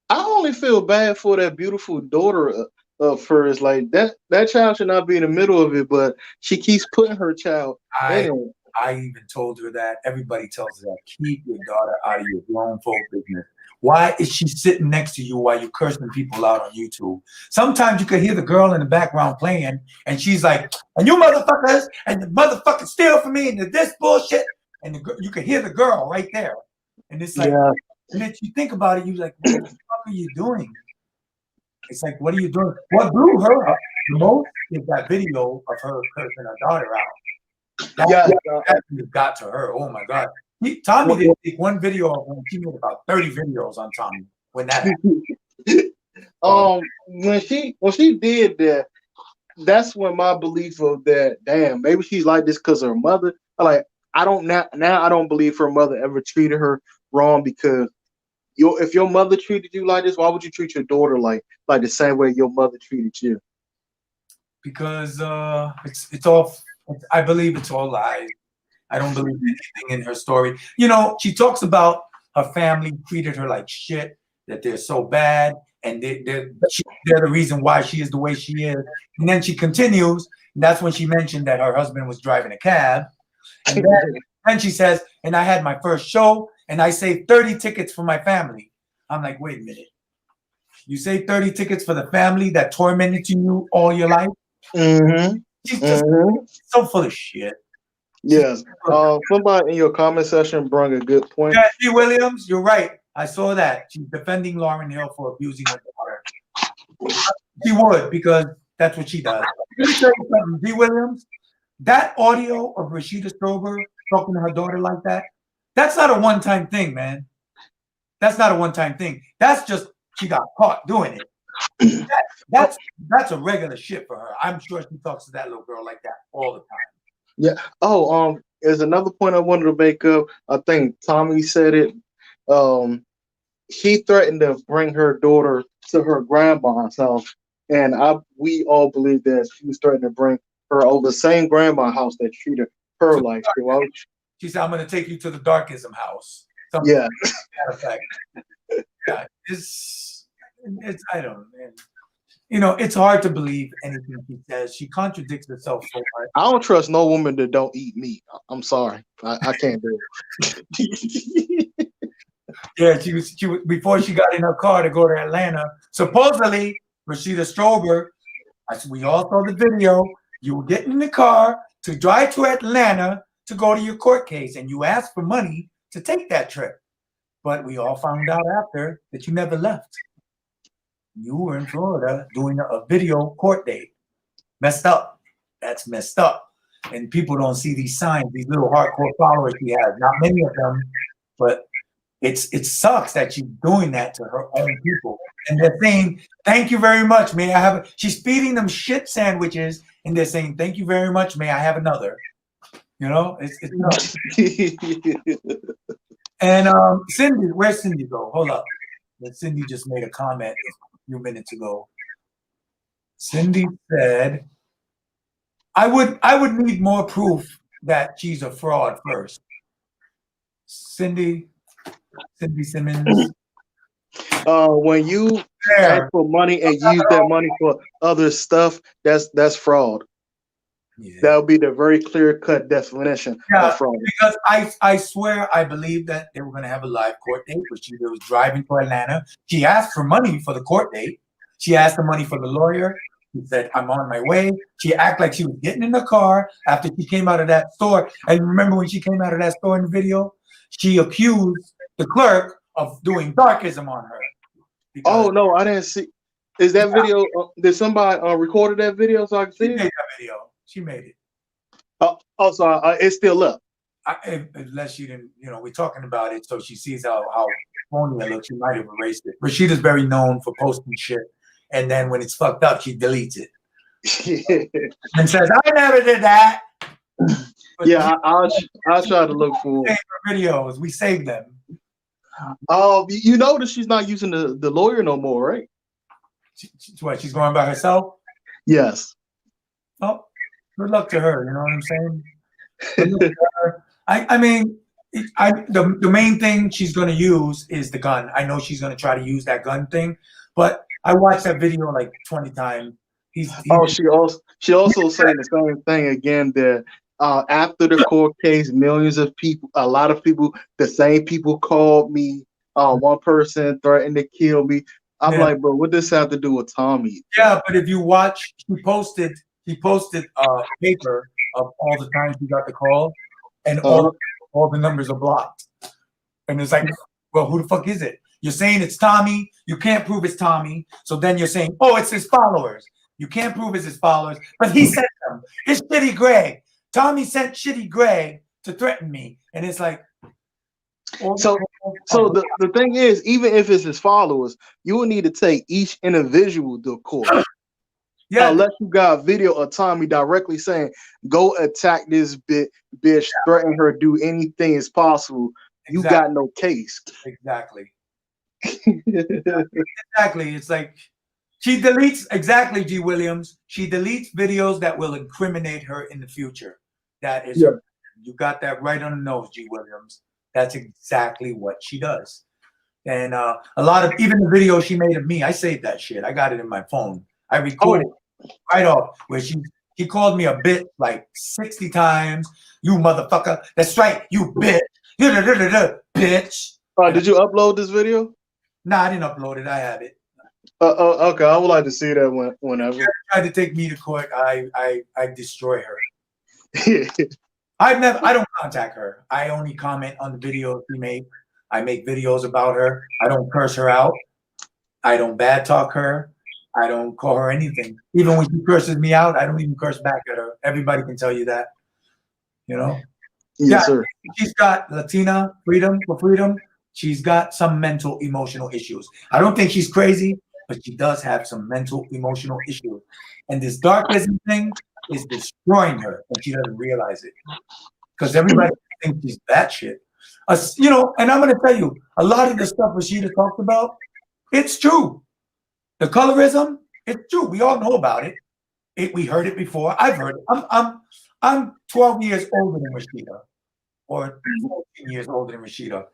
I only feel bad for that beautiful daughter of hers. Like that child should not be in the middle of it, but she keeps putting her child in it. I even told her that. Everybody tells her that. Keep your daughter out of your grown folk business. Why is she sitting next to you while you're cursing people out on YouTube? Sometimes you could hear the girl in the background playing, and she's like, and you motherfuckers, and the motherfuckers steal from me, and this bullshit. And you could hear the girl right there. And it's like, Yeah. and if you think about it, you're like, what the fuck are you doing? It's like, what are you doing? What blew her up the most is that video of her cursing her daughter out. That got to her. Oh my God. Tommy did take one video of when she made about 30 videos on Tommy when that happened. When she did that, that's when my belief of that, damn, maybe she's like this because her mother. I don't believe her mother ever treated her wrong, because if your mother treated you like this, why would you treat your daughter like the same way your mother treated you? Because it's all. I believe it's all lies. I don't believe anything in her story. You know, she talks about her family treated her like shit, that they're so bad, and they're the reason why she is the way she is. And then she continues, and that's when she mentioned that her husband was driving a cab. And then she says, and I had my first show, and I saved 30 tickets for my family. I'm like, wait a minute. You saved 30 tickets for the family that tormented you all your life? Mm-hmm. She's just so full of shit. Yes. Somebody in your comment section brought a good point. Yeah, G. Williams, you're right. I saw that. She's defending Lauryn Hill for abusing her daughter. She would, because that's what she does. Let me tell you something, G. Williams. That audio of Rashida Strober talking to her daughter like that, that's not a one-time thing, man. That's not a one-time thing. That's just she got caught doing it. That's a regular shit for her. I'm sure she talks to that little girl like that all the time. Yeah. Oh, there's another point I wanted to make up. I think Tommy said it. She threatened to bring her daughter to her grandma's house, and we all believe that she was threatening to bring her over the same grandma house that treated her like. She said, "I'm going to take you to the darkism house." Something to that effect. Yeah, it's I don't know, man. You know, it's hard to believe anything she says. She contradicts herself so much. I don't trust no woman that don't eat meat. I'm sorry, I can't do it. Yeah, she was before she got in her car to go to Atlanta. Supposedly, Rashida Strober, we all saw the video. You were getting in the car to drive to Atlanta to go to your court case, and you asked for money to take that trip. But we all found out after that you never left. You were in Florida doing a video court date. Messed up. That's messed up. And people don't see these signs, these little hardcore followers she has. Not many of them, but it sucks that she's doing that to her own people. And they're saying, thank you very much. May I have she's feeding them shit sandwiches, and they're saying, thank you very much. May I have another? You know, it's nuts. And Cindy, where's Cindy go? Hold up. Cindy just made a comment a few minutes ago. Cindy said, I would need more proof that she's a fraud first. Cindy Simmons. When you ask for money and use that money for other stuff, that's fraud. Yeah. That would be the very clear-cut definition of fraud. Because I swear I believe that they were going to have a live court date, but she was driving to Atlanta. She asked for money for the court date. She asked for money for the lawyer. She said, I'm on my way. She acted like she was getting in the car after she came out of that store. And remember when she came out of that store in the video? She accused the clerk of doing darkism on her. Oh, no, I didn't see. Is that video, did somebody recorded that video so I can see it? She made that video. She made it. So it's still up. Unless she didn't, we're talking about it, so she sees how phony it looks. She might have erased it. Rashida's very known for posting shit, and then when it's fucked up, she deletes it and says, "I never did that." But yeah, I'll try to look for videos. We save them. You notice she's not using the lawyer no more, right? She's going by herself? Yes. Oh, good luck to her. You know what I'm saying? Good luck to her. I mean, the main thing she's going to use is the gun. I know she's going to try to use that gun thing, but I watched that video like 20 times. She also saying the same thing again, that After the court case, millions of people, a lot of people, the same people called me. One person threatened to kill me. I'm Yeah, like, bro, what does this have to do with Tommy? yeah. But if you watch, he posted a paper of all the times he got the call, and Uh, all the numbers are blocked. And it's like, well, who the fuck is it? You're saying it's Tommy. You can't prove it's Tommy. So then you're saying, oh, it's his followers. You can't prove it's his followers, but he sent them. It's Shitty Greg. Tommy sent Shitty Greg to threaten me. And it's like, all the so, calls so are the thing is, even if it's his followers, you will need to take each individual to court. yeah, Unless you got video of Tommy directly saying, "Go attack this bitch, threaten her, do anything as possible." You exactly, got no case. exactly. Exactly. It's like she deletes exactly G. Williams. She deletes videos that will incriminate her in the future. That is Yeah. her. You got that right on the nose, G. Williams. That's exactly what she does. And a lot of even the video she made of me, I saved that shit. I got it in my phone. I recorded Oh, right off where she called me a bitch like 60 times. You motherfucker. That's right, you bitch. Bitch. And did you upload this video? nah, I didn't upload it. I have it. Okay, I would like to see that whenever. Tried to take me to court, I destroy her. I don't contact her. I only comment on the videos she makes. I make videos about her. I don't curse her out. I don't bad talk her. I don't call her anything. Even when she curses me out, I don't even curse back at her. Everybody can tell you that, you know? Yeah, Yes, sir. she's got Latina freedom for freedom. She's got some mental emotional issues. I don't think she's crazy, but she does have some mental emotional issues. And this darkism thing is destroying her, and she doesn't realize it because everybody thinks she's that shit. And I'm going to tell you, a lot of the stuff Rashida talked about, it's true. The colorism, it's true. We all know about it. We heard it before. I've heard it. I'm 12 years older than Rashida, or 14 years older than Rashida.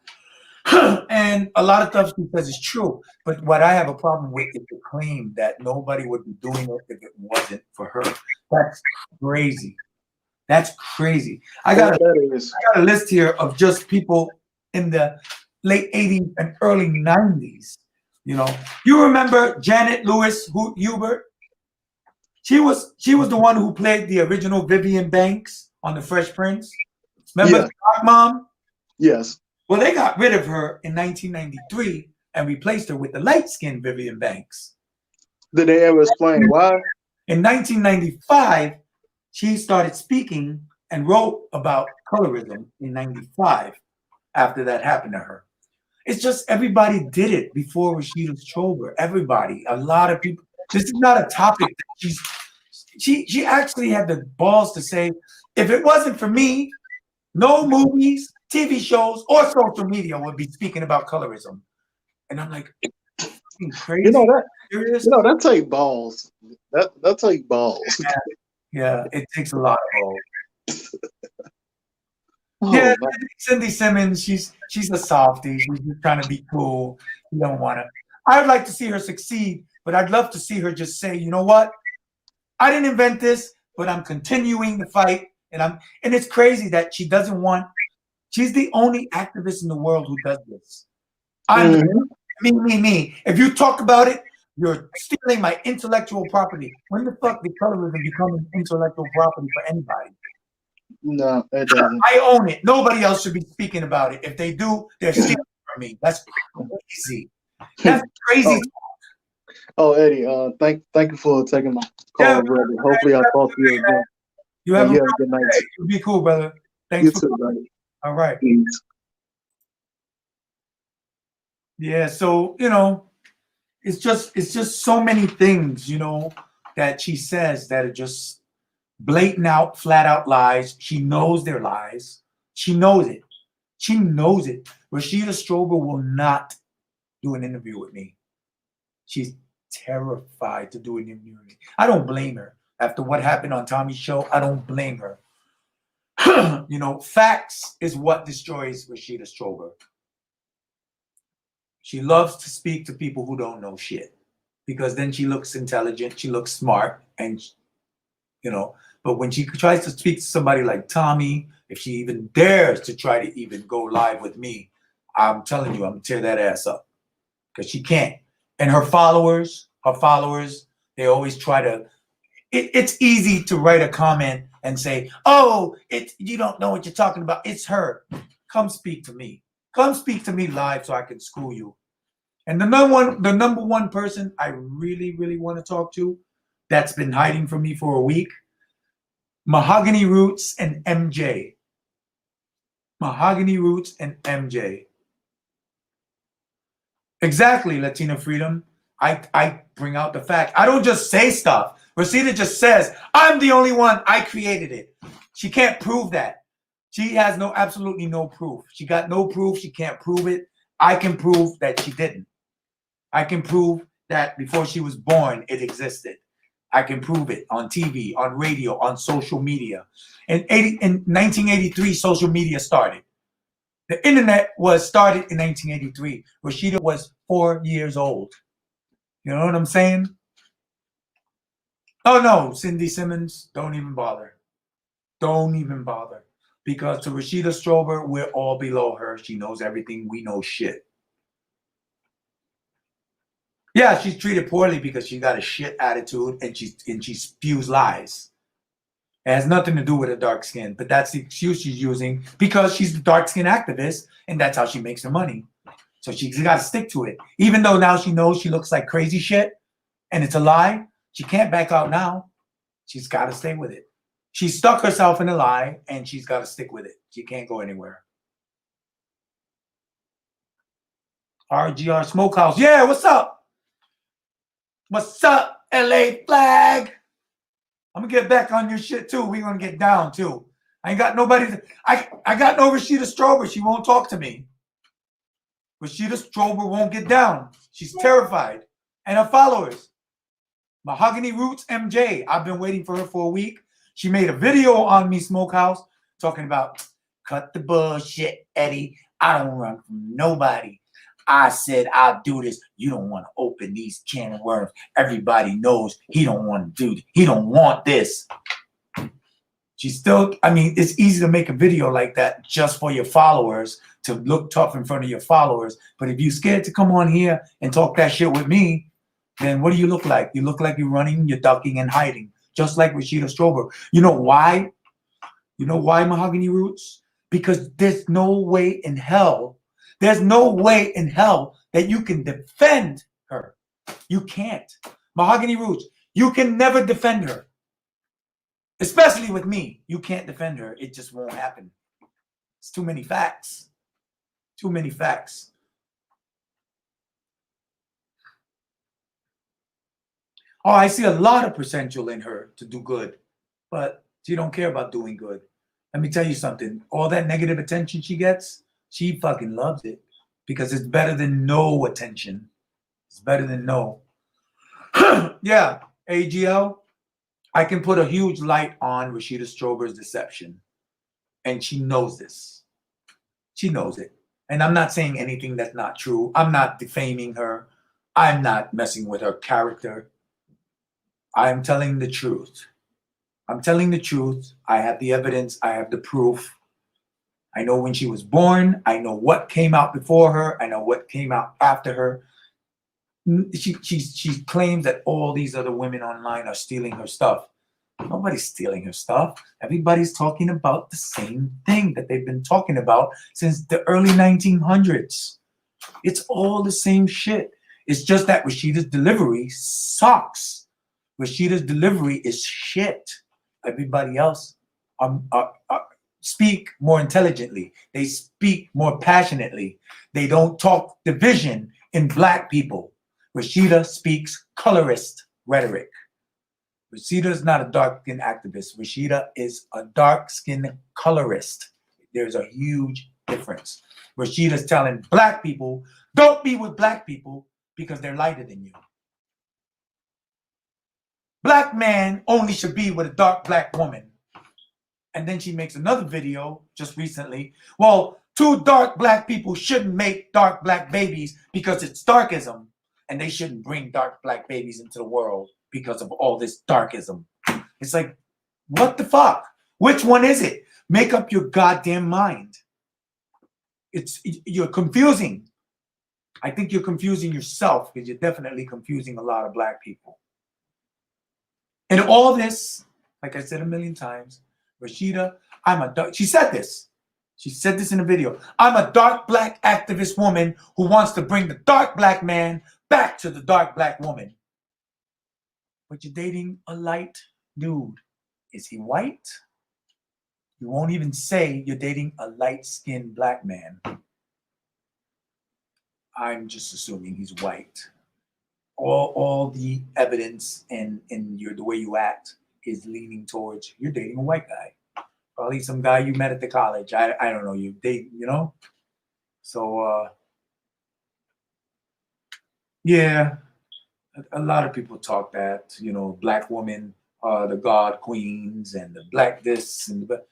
And a lot of stuff she says is true. But what I have a problem with is the claim that nobody would be doing it if it wasn't for her. That's crazy. That's crazy. That is. I got a list here of just people in the late 80s and early 90s. You remember Janet Lewis Hubert? She was the one who played the original Vivian Banks on The Fresh Prince. Remember Yeah. the Dark Mom? Yes. Well, they got rid of her in 1993 and replaced her with the light-skinned Vivian Banks. Did they ever explain why? In 1995, she started speaking and wrote about colorism in 95 after that happened to her. It's just everybody did it before Rashida Trober. Everybody, a lot of people. This is not a topic that she actually had the balls to say, if it wasn't for me, no movies, TV shows, or social media would be speaking about colorism. And I'm like, fucking You know crazy? that. Serious? You know that take balls. That take balls. Yeah, it takes a lot of balls. Yeah, Oh man. Cindy Simmons, she's a softie. She's just trying to be cool. You don't want to. I'd like to see her succeed, but I'd love to see her just say, you know what? I didn't invent this, but I'm continuing the fight. And it's crazy that she doesn't want. She's the only activist in the world who does this. I'm me. If you talk about it, you're stealing my intellectual property. When the fuck did colorism become intellectual property for anybody? No, it doesn't. I own it. Nobody else should be speaking about it. If they do, they're stealing from me. That's crazy. That's crazy. Oh, Eddie, thank you for taking my Yeah, call, brother. Hopefully, I'll talk to you again. you And have a you have a good night. day. You be cool, brother. You Thanks for too, coming. brother. All right. Peace. Yeah, so it's just so many things, that she says that are just blatant out, flat out lies. She knows they're lies. She knows it. She knows it. Rashida Strober will not do an interview with me. She's terrified to do an interview with me. I don't blame her. After what happened on Tommy's show, I don't blame her. Facts is what destroys Rashida Strober. She loves to speak to people who don't know shit because then she looks intelligent, she looks smart, and But when she tries to speak to somebody like Tommy, if she even dares to try to even go live with me, I'm telling you, I'm gonna tear that ass up. Because she can't. And her followers, they always try to. It's easy to write a comment and say, "Oh, you don't know what you're talking about. It's her." Come speak to me. Come speak to me live so I can school you. And the number one person I really, really want to talk to, that's been hiding from me for a week, Mahogany Roots and MJ. Mahogany Roots and MJ. Exactly, Latina Freedom. I bring out the fact. I don't just say stuff. Rosita just says, I'm the only one. I created it. She can't prove that. She has absolutely no proof. She got no proof. She can't prove it. I can prove that she didn't. I can prove that before she was born, it existed. I can prove it on TV, on radio, on social media. In 1983, social media started. The internet was started in 1983. Rashida was 4 years old. You know what I'm saying? Oh no, Cindy Simmons, don't even bother. Don't even bother. Because to Rashida Strober, we're all below her. She knows everything. We know shit. Yeah, she's treated poorly because she got a shit attitude and she spews lies. It has nothing to do with her dark skin, but that's the excuse she's using because she's a dark skin activist and that's how she makes her money. So she's got to stick to it. Even though now she knows she looks like crazy shit and it's a lie, she can't back out now. She's got to stay with it. She stuck herself in a lie and she's got to stick with it. She can't go anywhere. RGR Smokehouse. Yeah, what's up? What's up, LA Flag? I'm gonna get back on your shit too. We're gonna get down too. I ain't got nobody. I got no Rashida Strober. She won't talk to me. Rashida Strober won't get down. She's terrified. And her followers. Mahogany Roots MJ. I've been waiting for her for a week. She made a video on me, Smokehouse, talking about cut the bullshit, Eddie. I don't run from nobody. I said I'll do this. You don't want to open these can of worms. Everybody knows he don't want to do this. He don't want this. She's still, I mean, it's easy to make a video like that just for your followers, to look tough in front of your followers. But if you're scared to come on here and talk that shit with me, then what do you look like? You look like you're running, you're ducking and hiding, just like Rashida Strober. You know why? You know why, Mahogany Roots? Because there's no way in hell that you can defend her. You can't. Mahogany Roots, you can never defend her. Especially with me. You can't defend her. It just won't happen. It's too many facts. Too many facts. Oh, I see a lot of potential in her to do good, but she don't care about doing good. Let me tell you something. All that negative attention she gets, she fucking loves it because it's better than no attention. It's better than no. Yeah, AGL, I can put a huge light on Rashida Strober's deception. And she knows this. She knows it. And I'm not saying anything that's not true. I'm not defaming her. I'm not messing with her character. I'm telling the truth. I'm telling the truth. I have the evidence. I have the proof. I know when she was born. I know what came out before her. I know what came out after her. She claims that all these other women online are stealing her stuff. Nobody's stealing her stuff. Everybody's talking about the same thing that they've been talking about since the early 1900s. It's all the same shit. It's just that Rashida's delivery sucks. Rashida's delivery is shit. Everybody else speak more intelligently. They speak more passionately. They don't talk division in black people. Rashida speaks colorist rhetoric. Rashida is not a dark-skinned activist. Rashida is a dark-skinned colorist. There's a huge difference. Rashida's telling black people, don't be with black people because they're lighter than you. Black man only should be with a dark black woman. And then she makes another video just recently. Well, two dark black people shouldn't make dark black babies because it's darkism. And they shouldn't bring dark black babies into the world because of all this darkism. It's like, What the fuck? Which one is it? Make up your goddamn mind. You're confusing. I think you're confusing yourself because you're definitely confusing a lot of black people. And all this, like I said a million times, Rashida, she said this. She said this in a video. I'm a dark black activist woman who wants to bring the dark black man back to the dark black woman. But you're dating a light dude. Is he white? You won't even say you're dating a light-skinned black man. I'm just assuming he's white. All the evidence and the way you act is leaning towards you're dating a white guy. Probably some guy you met at the college. I don't know. You date, So yeah, a lot of people talk that, black women are the god queens and the black this and the,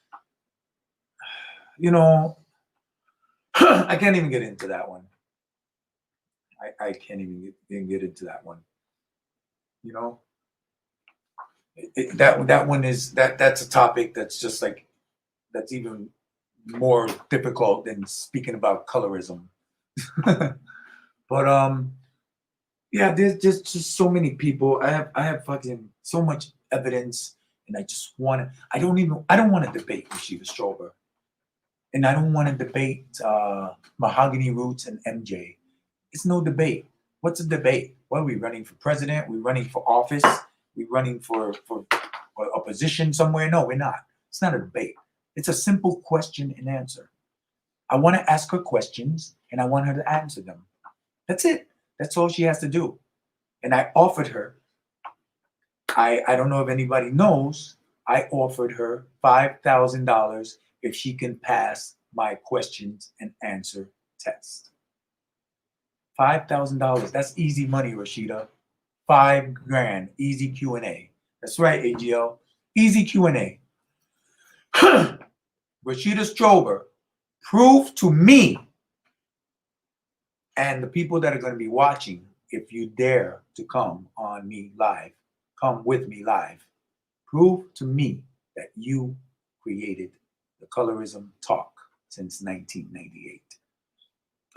I can't even get into that one. I can't even get into that one. That one is that's a topic that's just like that's even more difficult than speaking about colorism. But yeah, there's just so many people. I have fucking so much evidence, and I don't want to debate Rashida Strober, and I don't want to debate Mahogany Roots and MJ. It's no debate. What's a debate? What are we running for president? We're running for office. We're running for a position somewhere. No, we're not. It's not a debate. It's a simple question and answer. I want to ask her questions, and I want her to answer them. That's it. That's all she has to do. And I offered her, I don't know if anybody knows, I offered her $5,000 if she can pass my questions and answer test. $5,000. That's easy money, Rashida. $5,000. Easy Q&A. That's right, AGL. Easy Q&A. Rashida Strober, prove to me and the people that are going to be watching, if you dare to come on me live, come with me live, prove to me that you created the colorism talk since 1998.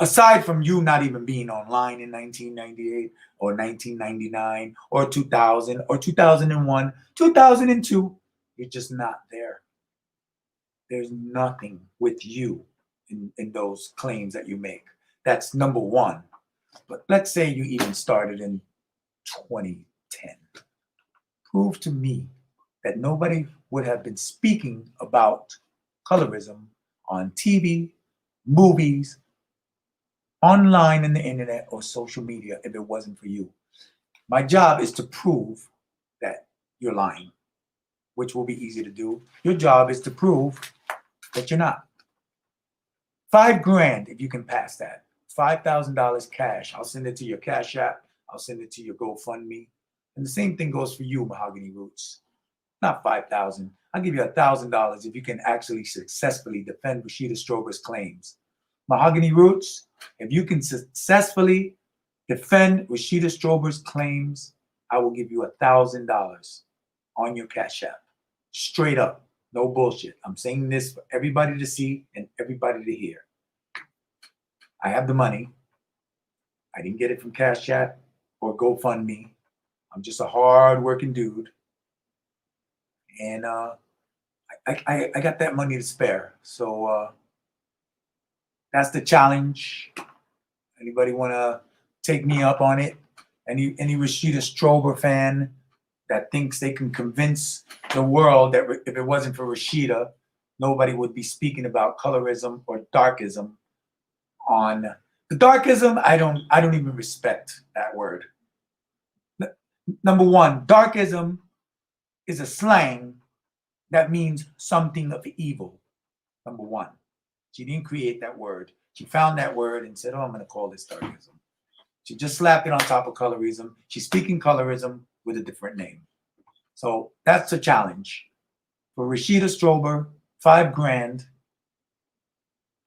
Aside from you not even being online in 1998 or 1999 or 2000 or 2001, 2002, you're just not there. There's nothing with you in those claims that you make. That's number one. But let's say you even started in 2010. Prove to me that nobody would have been speaking about colorism on TV, movies, online in the internet, or social media if it wasn't for you. My job is to prove that you're lying, which will be easy to do. Your job is to prove that you're not. $5,000 if you can pass that. $5,000 cash. I'll send it to your Cash App. I'll send it to your GoFundMe. And the same thing goes for you, Mahogany Roots. Not $5,000. I'll give you $1,000 if you can actually successfully defend Rashida Strober's claims. Mahogany Roots, if you can successfully defend Rashida Strober's claims, I will give you $1,000 on your Cash App. Straight up. No bullshit. I'm saying this for everybody to see and everybody to hear. I have the money. I didn't get it from Cash App or GoFundMe. I'm just a hard-working dude. And I got that money to spare. So that's the challenge. Anybody want to take me up on it? Any Rashida Strober fan that thinks they can convince the world that if it wasn't for Rashida, nobody would be speaking about colorism or darkism on the darkism. I don't even respect that word. Number one, darkism is a slang that means something of evil. Number one, she didn't create that word. She found that word and said, "Oh, I'm going to call this darkism." She just slapped it on top of colorism. She's speaking colorism with a different name. So that's the challenge for Rashida Strober. $5,000,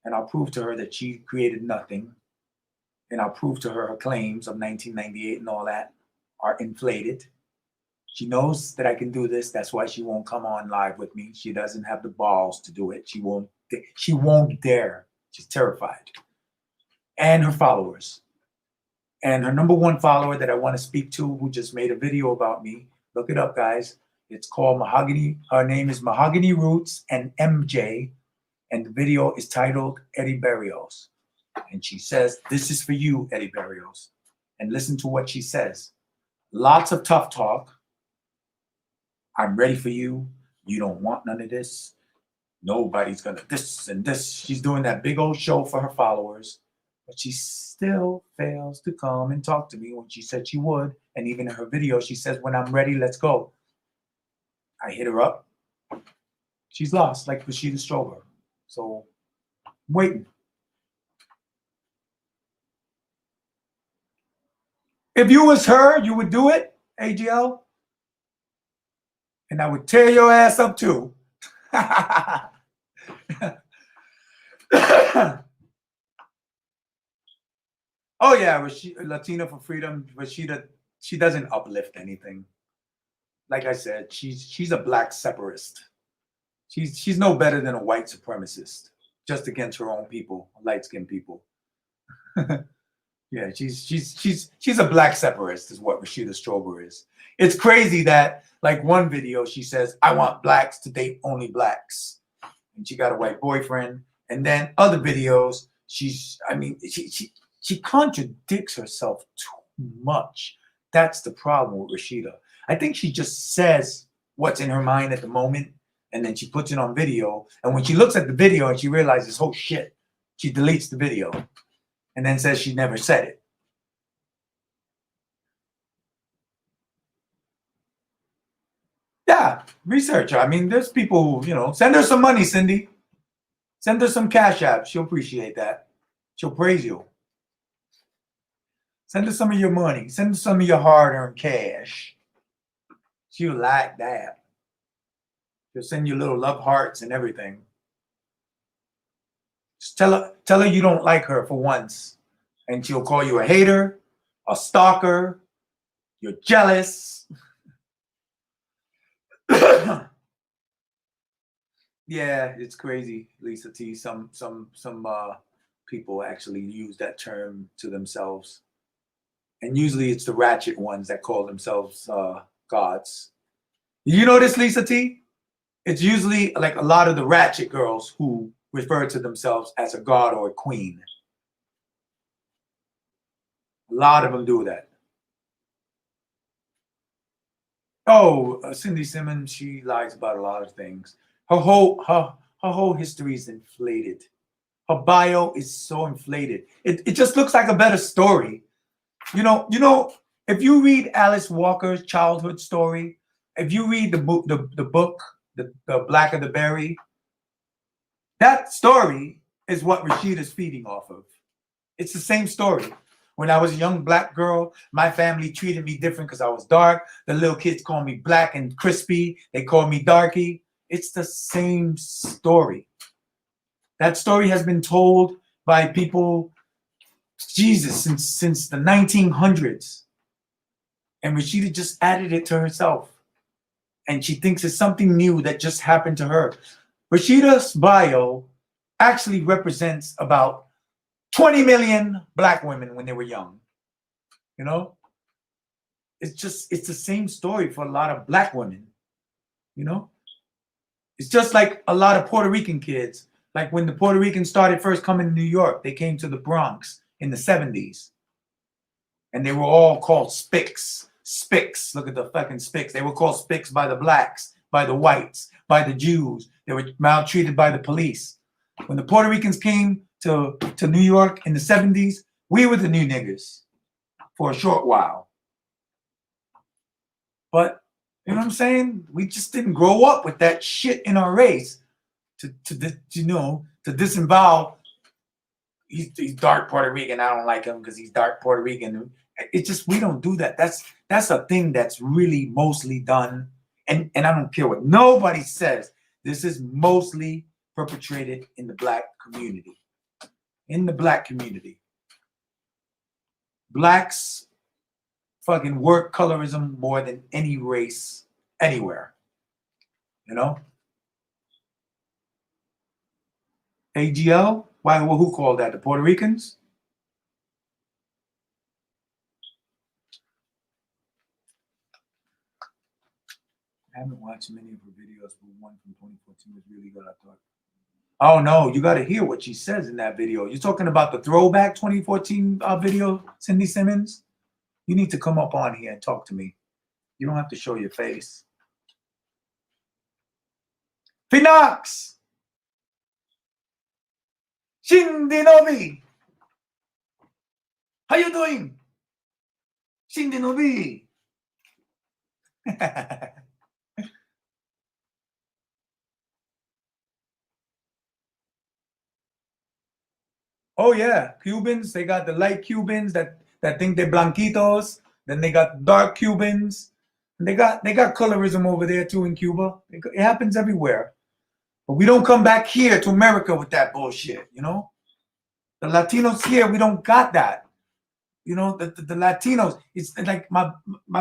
and I'll prove to her that she created nothing, and I'll prove to her her claims of 1998 and all that are inflated. She knows that I can do this. That's why she won't come on live with me. She doesn't have the balls to do it. She won't. She won't dare. She's terrified. And her followers. And her number one follower that I want to speak to, who just made a video about me. Look it up, guys. It's called Mahogany. Her name is Mahogany Roots and MJ. And the video is titled Eddie Barrios. And she says, "This is for you, Eddie Barrios." And listen to what she says. Lots of tough talk. I'm ready for you. You don't want none of this. Nobody's gonna this and this. She's doing that big old show for her followers, but she still fails to come and talk to me when she said she would. And even in her video, she says, "When I'm ready, let's go." I hit her up. She's lost, like Rashida Strober. So I'm waiting. If you was her, you would do it, AGL? And I would tear your ass up too. Oh yeah, Latina for Freedom. Rashida, she doesn't uplift anything. Like I said, she's a black separatist. She's no better than a white supremacist, just against her own people, light-skinned people. Yeah, she's a black separatist, is what Rashida Strober is. It's crazy that, like, one video she says, "I want blacks to date only blacks," and she got a white boyfriend. And then other videos, she contradicts herself too much. That's the problem with Rashida. I think she just says what's in her mind at the moment, and then she puts it on video. And when she looks at the video and she realizes, oh shit, she deletes the video and then says she never said it. Yeah, research her. I mean, there's people who, send her some money, Cindy. Send her some Cash App. She'll appreciate that. She'll praise you. Send her some of your money. Send her some of your hard-earned cash. She'll like that. She'll send you little love hearts and everything. Just tell her you don't like her for once. And she'll call you a hater, a stalker, you're jealous. Yeah, it's crazy, Lisa T. Some people actually use that term to themselves. And usually it's the ratchet ones that call themselves gods. You notice, Lisa T? It's usually like a lot of the ratchet girls who refer to themselves as a god or a queen. A lot of them do that. Oh, Cindy Simmons, she lies about a lot of things. Her whole history is inflated. Her bio is so inflated. It just looks like a better story. If you read Alice Walker's childhood story, if you read the book, the Blacker the Berry, that story is what Rashida's feeding off of. It's the same story. When I was a young black girl, my family treated me different because I was dark. The little kids called me black and crispy. They called me darky. It's the same story. That story has been told by people, Jesus, since the 1900s. And Rashida just added it to herself. And she thinks it's something new that just happened to her. Rashida's bio actually represents about 20 million black women when they were young. It's the same story for a lot of black women. It's just like a lot of Puerto Rican kids. Like when the Puerto Ricans started first coming to New York, they came to the Bronx in the 70s. And they were all called Spics. Spics. Look at the fucking Spics. They were called Spics by the blacks, by the whites, by the Jews. They were maltreated by the police. When the Puerto Ricans came to New York in the 70s, we were the new niggas for a short while. But, you know what I'm saying? We just didn't grow up with that shit in our race to disembowel. He's dark Puerto Rican. I don't like him because he's dark Puerto Rican. It's just, we don't do that. That's a thing that's really mostly done. And I don't care what nobody says. This is mostly perpetrated in the black community. In the black community. Blacks fucking work colorism more than any race anywhere. You know? AGL? Why? Well, who called that? The Puerto Ricans? I haven't watched many of her videos, but one from 2014 was really good, I thought. Oh no, you got to hear what she says in that video. You're talking about the throwback 2014 video, Cindy Simmons? You need to come up on here and talk to me. You don't have to show your face. Pinox! Shindinobi! How you doing? Shindinobi! Oh yeah, Cubans. They got the light Cubans that think they're blanquitos. Then they got dark Cubans. And they got colorism over there too in Cuba. It happens everywhere. But we don't come back here to America with that bullshit, you know? The Latinos here, we don't got that. You know, the Latinos, it's like my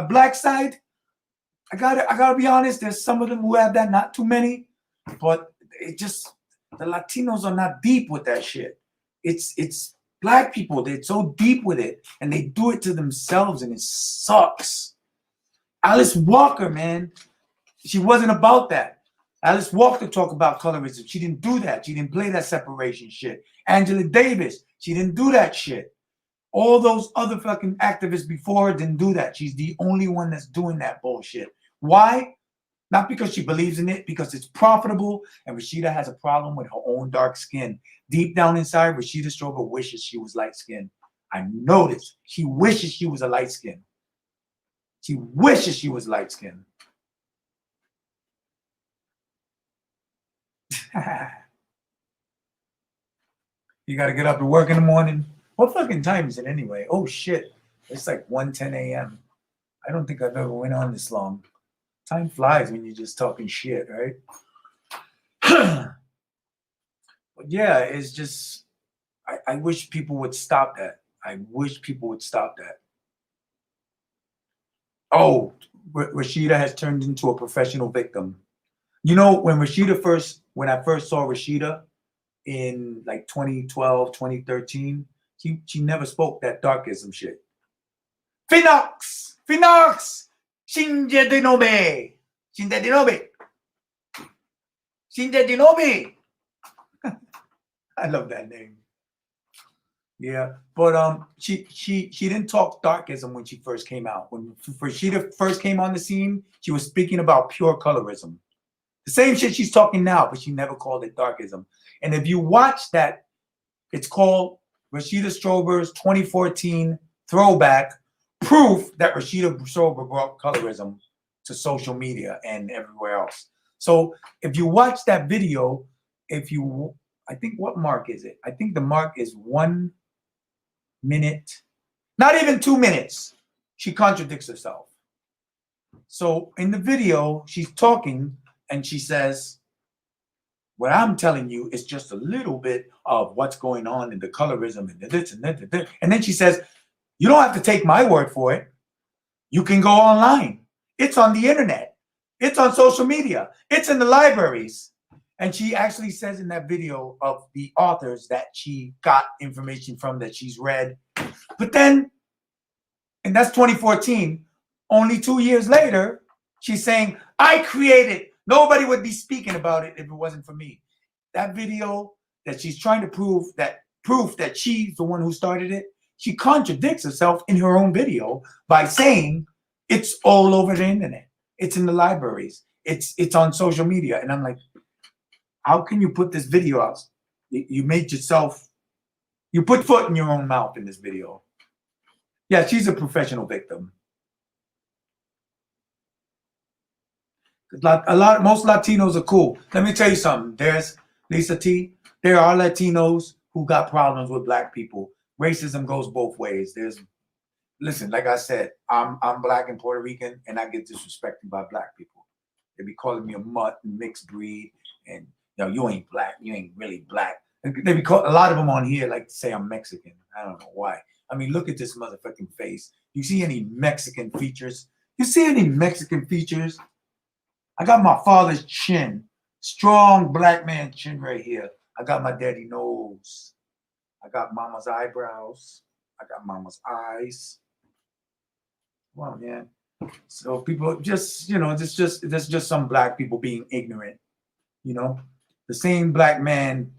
black side, I gotta be honest, there's some of them who have that, not too many, but it just, the Latinos are not deep with that shit. It's black people, they're so deep with it, and they do it to themselves, and it sucks. Alice Walker, man, she wasn't about that. Alice Walker talked about colorism. She didn't do that. She didn't play that separation shit. Angela Davis, she didn't do that shit. All those other fucking activists before her didn't do that. She's the only one that's doing that bullshit. Why? Not because she believes in it, because it's profitable, and Rashida has a problem with her own dark skin. Deep down inside, Rashida Strober wishes she was light-skinned. I noticed. She wishes she was a light-skinned. She wishes she was light-skinned. You got to get up and work in the morning. What fucking time is it anyway? Oh, shit. It's like 1:10 a.m. I don't think I've ever went on this long. Time flies when you're just talking shit, right? But yeah, it's just, I wish people would stop that. I wish people would stop that. Oh, Rashida has turned into a professional victim. You know, when I first saw Rashida in like 2012, 2013, she never spoke that darkism shit. Phoenix! Phoenix! Shinje Dinobe! Shinje Dinobe! Shinje Dinobe! I love that name. Yeah, but she didn't talk darkism when she first came out. When Rashida first came on the scene, she was speaking about pure colorism. The same shit she's talking now, but she never called it darkism. And if you watch that, it's called Rashida Strober's 2014 throwback, proof that Rashida Strober brought colorism to social media and everywhere else. So if you watch that video, I think, what mark is it? I think the mark is 1 minute, not even 2 minutes. She contradicts herself. So in the video, she's talking and she says, what I'm telling you is just a little bit of what's going on in the colorism and this and that. And then she says, you don't have to take my word for it. You can go online. It's on the internet. It's on social media. It's in the libraries. And she actually says in that video of the authors that she got information from that she's read. But then, and that's 2014, only 2 years later, she's saying, I created. Nobody would be speaking about it if it wasn't for me. That video that she's trying to proof that she's the one who started it, she contradicts herself in her own video by saying it's all over the internet. It's in the libraries. It's on social media. And I'm like, how can you put this video out? You put foot in your own mouth in this video. Yeah, she's a professional victim. Most Latinos are cool. Let me tell you something. There's Lisa T. There are Latinos who got problems with black people. Racism goes both ways. Listen, like I said, I'm black and Puerto Rican, and I get disrespected by black people. They be calling me a mutt and mixed breed, and you ain't black. You ain't really black. They be a lot of them on here like to say I'm Mexican. I don't know why. I mean, look at this motherfucking face. You see any Mexican features? You see any Mexican features? I got my father's chin. Strong black man chin right here. I got my daddy nose. I got mama's eyebrows. I got mama's eyes. Come on, man. So people just, that's just some black people being ignorant. You know, the same black man,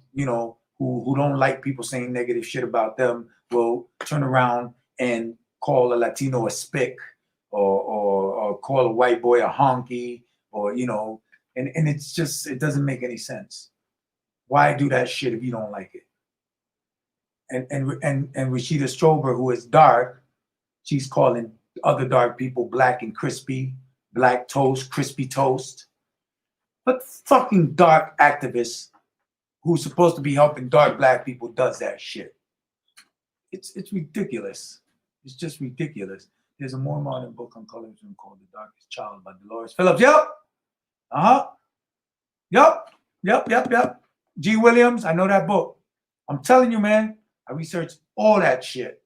who don't like people saying negative shit about them will turn around and call a Latino a spick or call a white boy a honky or, and it's just, it doesn't make any sense. Why do that shit if you don't like it? And Rashida Strober, who is dark, she's calling other dark people black and crispy, black toast, crispy toast. But fucking dark activists who's supposed to be helping dark black people does that shit. It's ridiculous. It's just ridiculous. There's a more modern book on colorism called The Darkest Child by Dolores Phillips. Yep. Uh-huh. Yep. G. Williams, I know that book. I'm telling you, man, I researched all that shit.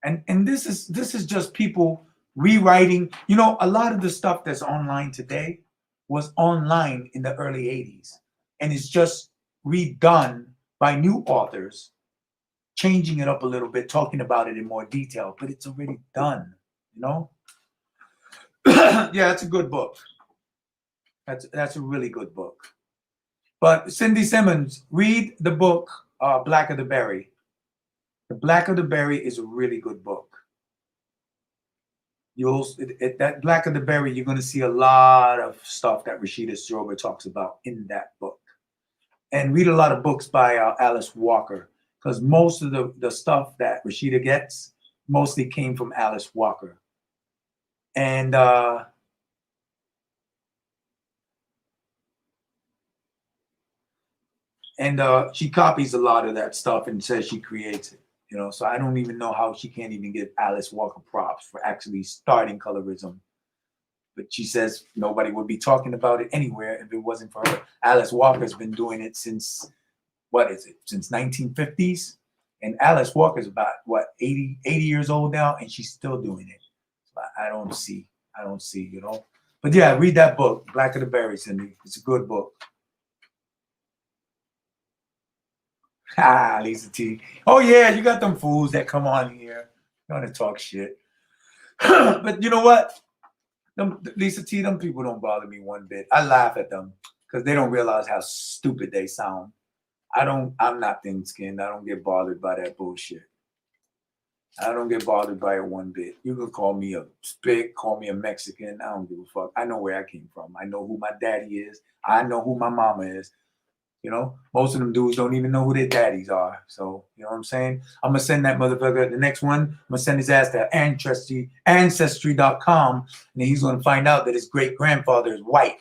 And this is just people rewriting. A lot of the stuff that's online today was online in the early 80s. And it's just redone by new authors, changing it up a little bit, talking about it in more detail, but it's already done, Yeah, it's a good book. That's a really good book. But Cindy Simmons, read the book, Black of the Berry. The Black of the Berry is a really good book. That Black of the Berry, you're going to see a lot of stuff that Rashida Strober talks about in that book. And read a lot of books by Alice Walker, because most of the stuff that Rashida gets mostly came from Alice Walker. And she copies a lot of that stuff and says she creates it. So I don't even know how she can't even give Alice Walker props for actually starting colorism. But she says nobody would be talking about it anywhere if it wasn't for her. Alice Walker's been doing it since, since 1950s? And Alice Walker's about, 80 years old now, and she's still doing it. So I don't see, But yeah, read that book, Black of the Berry, Cindy. It's a good book. Lisa T. Oh yeah, you got them fools that come on here. You want to talk shit. But you know what? Lisa T, them people don't bother me one bit. I laugh at them because they don't realize how stupid they sound. I'm not thin-skinned. I don't get bothered by that bullshit. I don't get bothered by it one bit. You can call me a spick, call me a Mexican. I don't give a fuck. I know where I came from. I know who my daddy is. I know who my mama is. Most of them dudes don't even know who their daddies are. So, you know what I'm saying? I'm going to send that motherfucker, the next one, I'm going to send his ass to Ancestry.com, and then he's going to find out that his great-grandfather is white.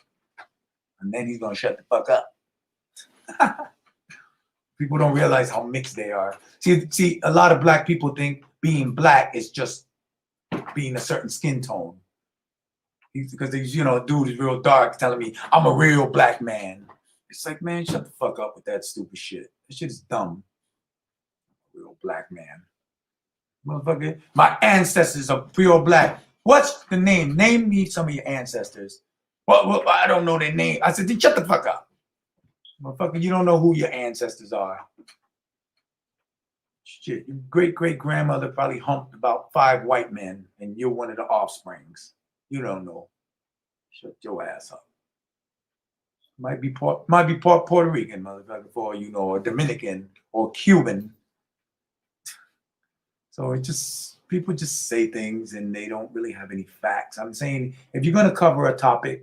And then he's going to shut the fuck up. People don't realize how mixed they are. See, a lot of black people think being black is just being a certain skin tone. Because these, dude is real dark telling me, I'm a real black man. It's like, man, shut the fuck up with that stupid shit. That shit is dumb. Real black man. Motherfucker, my ancestors are real black. What's the name? Name me some of your ancestors. Well, I don't know their name. I said, then shut the fuck up. Motherfucker, you don't know who your ancestors are. Shit, your great-great-grandmother probably humped about 5 white men, and you're one of the offsprings. You don't know. Shut your ass up. Might be Puerto Rican, motherfucker, for all you know, or Dominican, or Cuban. So people just say things and they don't really have any facts. I'm saying, if you're gonna cover a topic,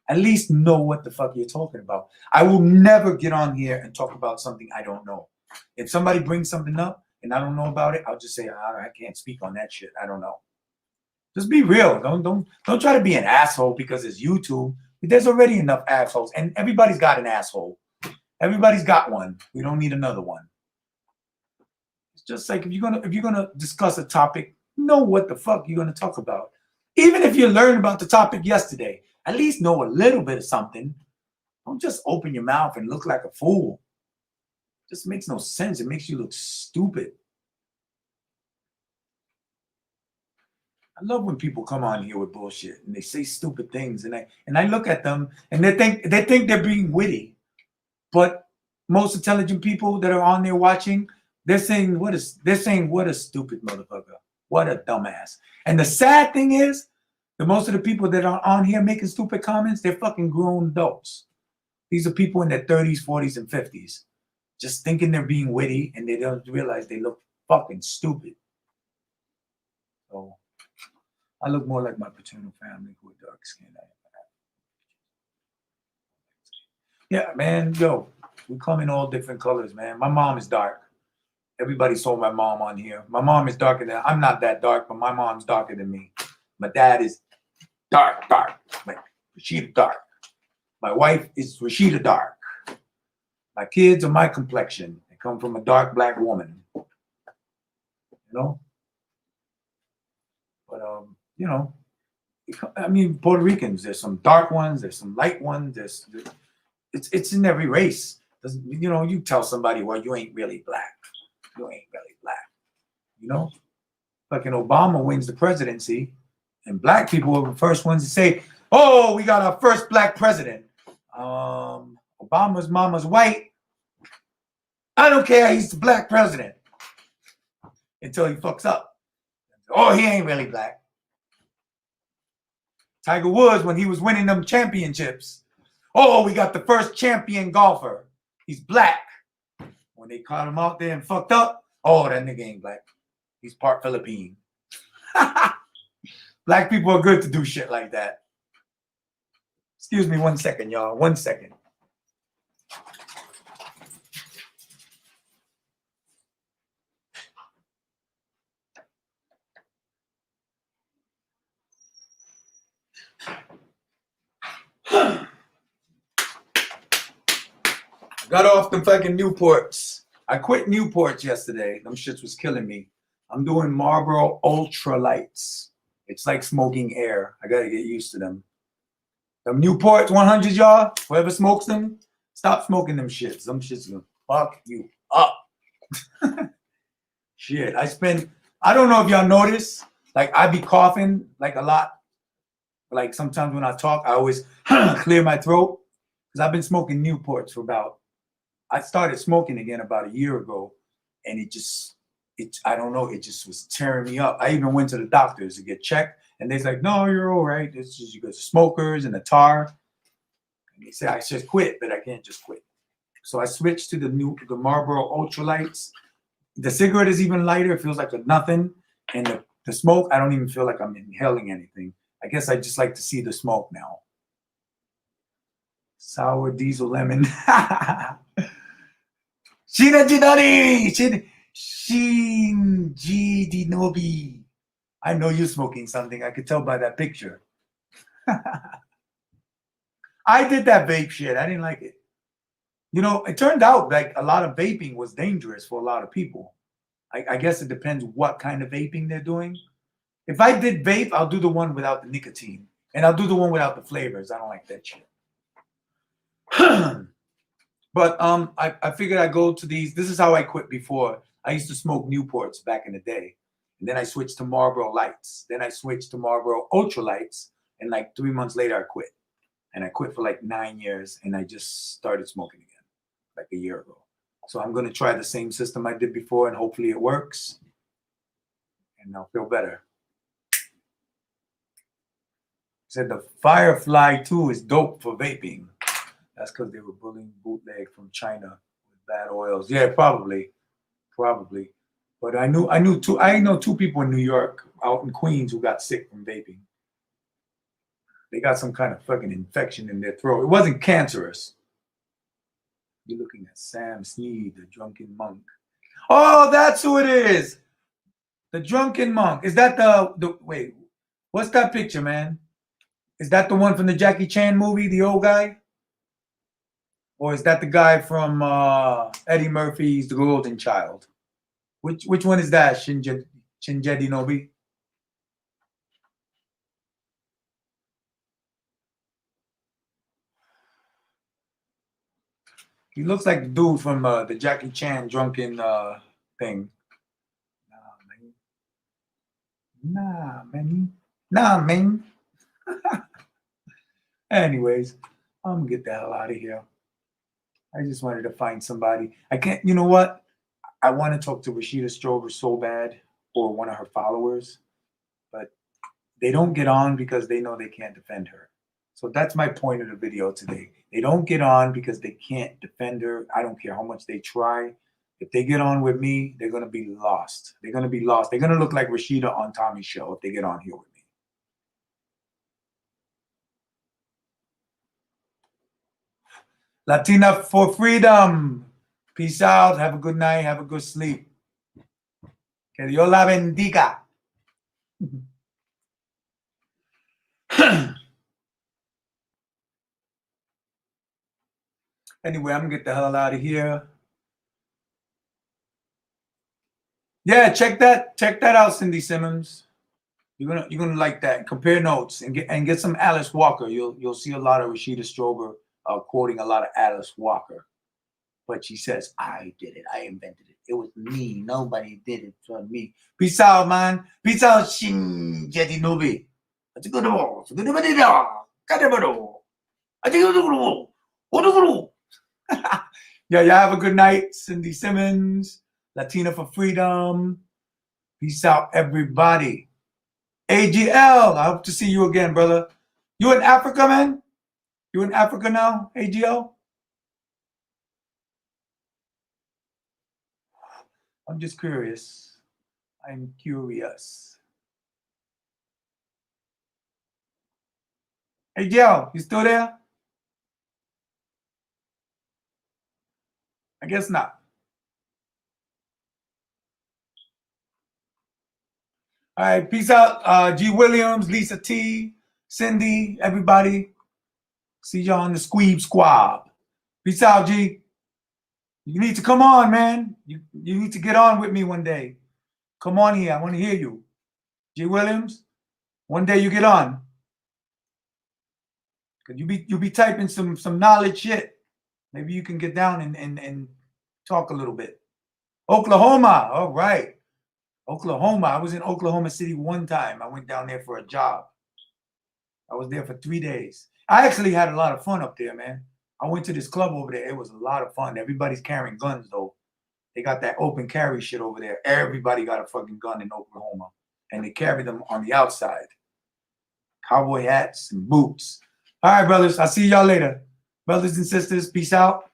at least know what the fuck you're talking about. I will never get on here and talk about something I don't know. If somebody brings something up and I don't know about it, I'll just say, I can't speak on that shit. I don't know. Just be real. Don't try to be an asshole because it's YouTube. There's already enough assholes, and everybody's got an asshole. Everybody's got one. We don't need another one. It's just like if you're gonna discuss a topic, know what the fuck you're gonna talk about. Even if you learned about the topic yesterday, at least know a little bit of something. Don't just open your mouth and look like a fool. Just makes no sense. It makes you look stupid. I love when people come on here with bullshit and they say stupid things, and I look at them and they think they're being witty, but most intelligent people that are on there watching, they're saying what a stupid motherfucker, what a dumbass. And the sad thing is, the most of the people that are on here making stupid comments, they're fucking grown adults. These are people in their 30s, 40s, and 50s, just thinking they're being witty, and they don't realize they look fucking stupid. So I look more like my paternal family who are dark skinned. Yeah, man, yo, we come in all different colors, man. My mom is dark. Everybody saw my mom on here. My mom is darker than, I'm not that dark, but my mom's darker than me. My dad is dark, like Rashida dark. My wife is Rashida dark. My kids are my complexion. They come from a dark black woman. You know? But, I mean, Puerto Ricans, there's some dark ones, there's some light ones, it's in every race. You tell somebody, well, you ain't really black. You ain't really black. You know? Fucking Obama wins the presidency, and black people are the first ones to say, oh, we got our first black president. Obama's mama's white. I don't care, he's the black president. Until he fucks up. Oh, he ain't really black. Tiger Woods, when he was winning them championships. Oh, we got the first champion golfer. He's black. When they caught him out there and fucked up, oh, that nigga ain't black. He's part Philippine. Black people are good to do shit like that. Excuse me 1 second, y'all. 1 second. Got off the fucking Newports. I quit Newports yesterday. Them shits was killing me. I'm doing Marlboro Ultra Lights. It's like smoking air. I gotta get used to them. Them Newports 100, y'all. Whoever smokes them, stop smoking them shits. Them shits gonna fuck you up. Shit. I don't know if y'all notice, like I be coughing like a lot. Like sometimes when I talk, I always clear my throat. Because I've been smoking Newports for I started smoking again about a year ago, and I don't know, it just was tearing me up. I even went to the doctors to get checked, and they're like, no, you're all right. It's just you got smokers and the tar. And they said I should quit, but I can't just quit. So I switched to the Marlboro Ultralights. The cigarette is even lighter. It feels like a nothing. And the smoke, I don't even feel like I'm inhaling anything. I guess I just like to see the smoke now. Sour diesel lemon. Shina Jinari! Shinji Dinobi. I know you're smoking something. I could tell by that picture. I did that vape shit. I didn't like it. It turned out like a lot of vaping was dangerous for a lot of people. I guess it depends what kind of vaping they're doing. If I did vape, I'll do the one without the nicotine. And I'll do the one without the flavors. I don't like that shit. But I figured I'd go to these. This is how I quit before. I used to smoke Newports back in the day. And then I switched to Marlboro Lights. Then I switched to Marlboro Ultra Lights. And like 3 months later, I quit. And I quit for like 9 years. And I just started smoking again like a year ago. So I'm going to try the same system I did before. And hopefully it works. And I'll feel better. Said the Firefly 2 is dope for vaping. That's because they were bullying bootleg from China with bad oils. Yeah, probably. But I know two people in New York, out in Queens, who got sick from vaping. They got some kind of fucking infection in their throat. It wasn't cancerous. You're looking at Sam Sneed, the drunken monk. Oh, that's who it is. The drunken monk. Is that the wait? What's that picture, man? Is that the one from the Jackie Chan movie, the old guy? Or is that the guy from Eddie Murphy's The Golden Child? Which one is that, Shinjedi Nobi? He looks like the dude from the Jackie Chan drunken thing. Nah, man. Nah, man. Anyways, I'm gonna get the hell out of here. I just wanted to find somebody. I can't, you know what? I want to talk to Rashida Strover so bad, or one of her followers, but they don't get on because they know they can't defend her. So that's my point of the video today. They don't get on because they can't defend her. I don't care how much they try. If they get on with me, they're going to be lost. They're going to be lost. They're going to look like Rashida on Tommy's show if they get on here with me. Latina for freedom. Peace out. Have a good night. Have a good sleep. Que Dios la bendiga. Anyway, I'm gonna get the hell out of here. Yeah, check that out, Cindy Simmons. You're gonna like that. Compare notes and get some Alice Walker. You'll see a lot of Rashida Strover quoting a lot of Alice Walker. But she says, I did it. I invented it. It was me. Nobody did it for me. Peace out, man. Peace out, Shin Jetty Nubi. Yeah, y'all have a good night. Cindy Simmons, Latina for Freedom. Peace out, everybody. AGL, I hope to see you again, brother. You in Africa, man? You in Africa now, AGL? I'm just curious. I'm curious. AGL, you still there? I guess not. All right, peace out. G. Williams, Lisa T, Cindy, everybody. See y'all on the Squeeb Squab. Peace out, G. You need to come on, man. You need to get on with me one day. Come on here. I want to hear you. G. Williams, one day you get on. Cause you be typing some knowledge shit. Maybe you can get down and talk a little bit. Oklahoma. All right. Oklahoma. I was in Oklahoma City one time. I went down there for a job. I was there for 3 days. I actually had a lot of fun up there, man. I went to this club over there. It was a lot of fun. Everybody's carrying guns, though. They got that open carry shit over there. Everybody got a fucking gun in Oklahoma. And they carry them on the outside. Cowboy hats and boots. All right, brothers. I'll see y'all later. Brothers and sisters, peace out.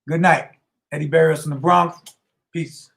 Good night. Eddie Barrios from the Bronx. Peace.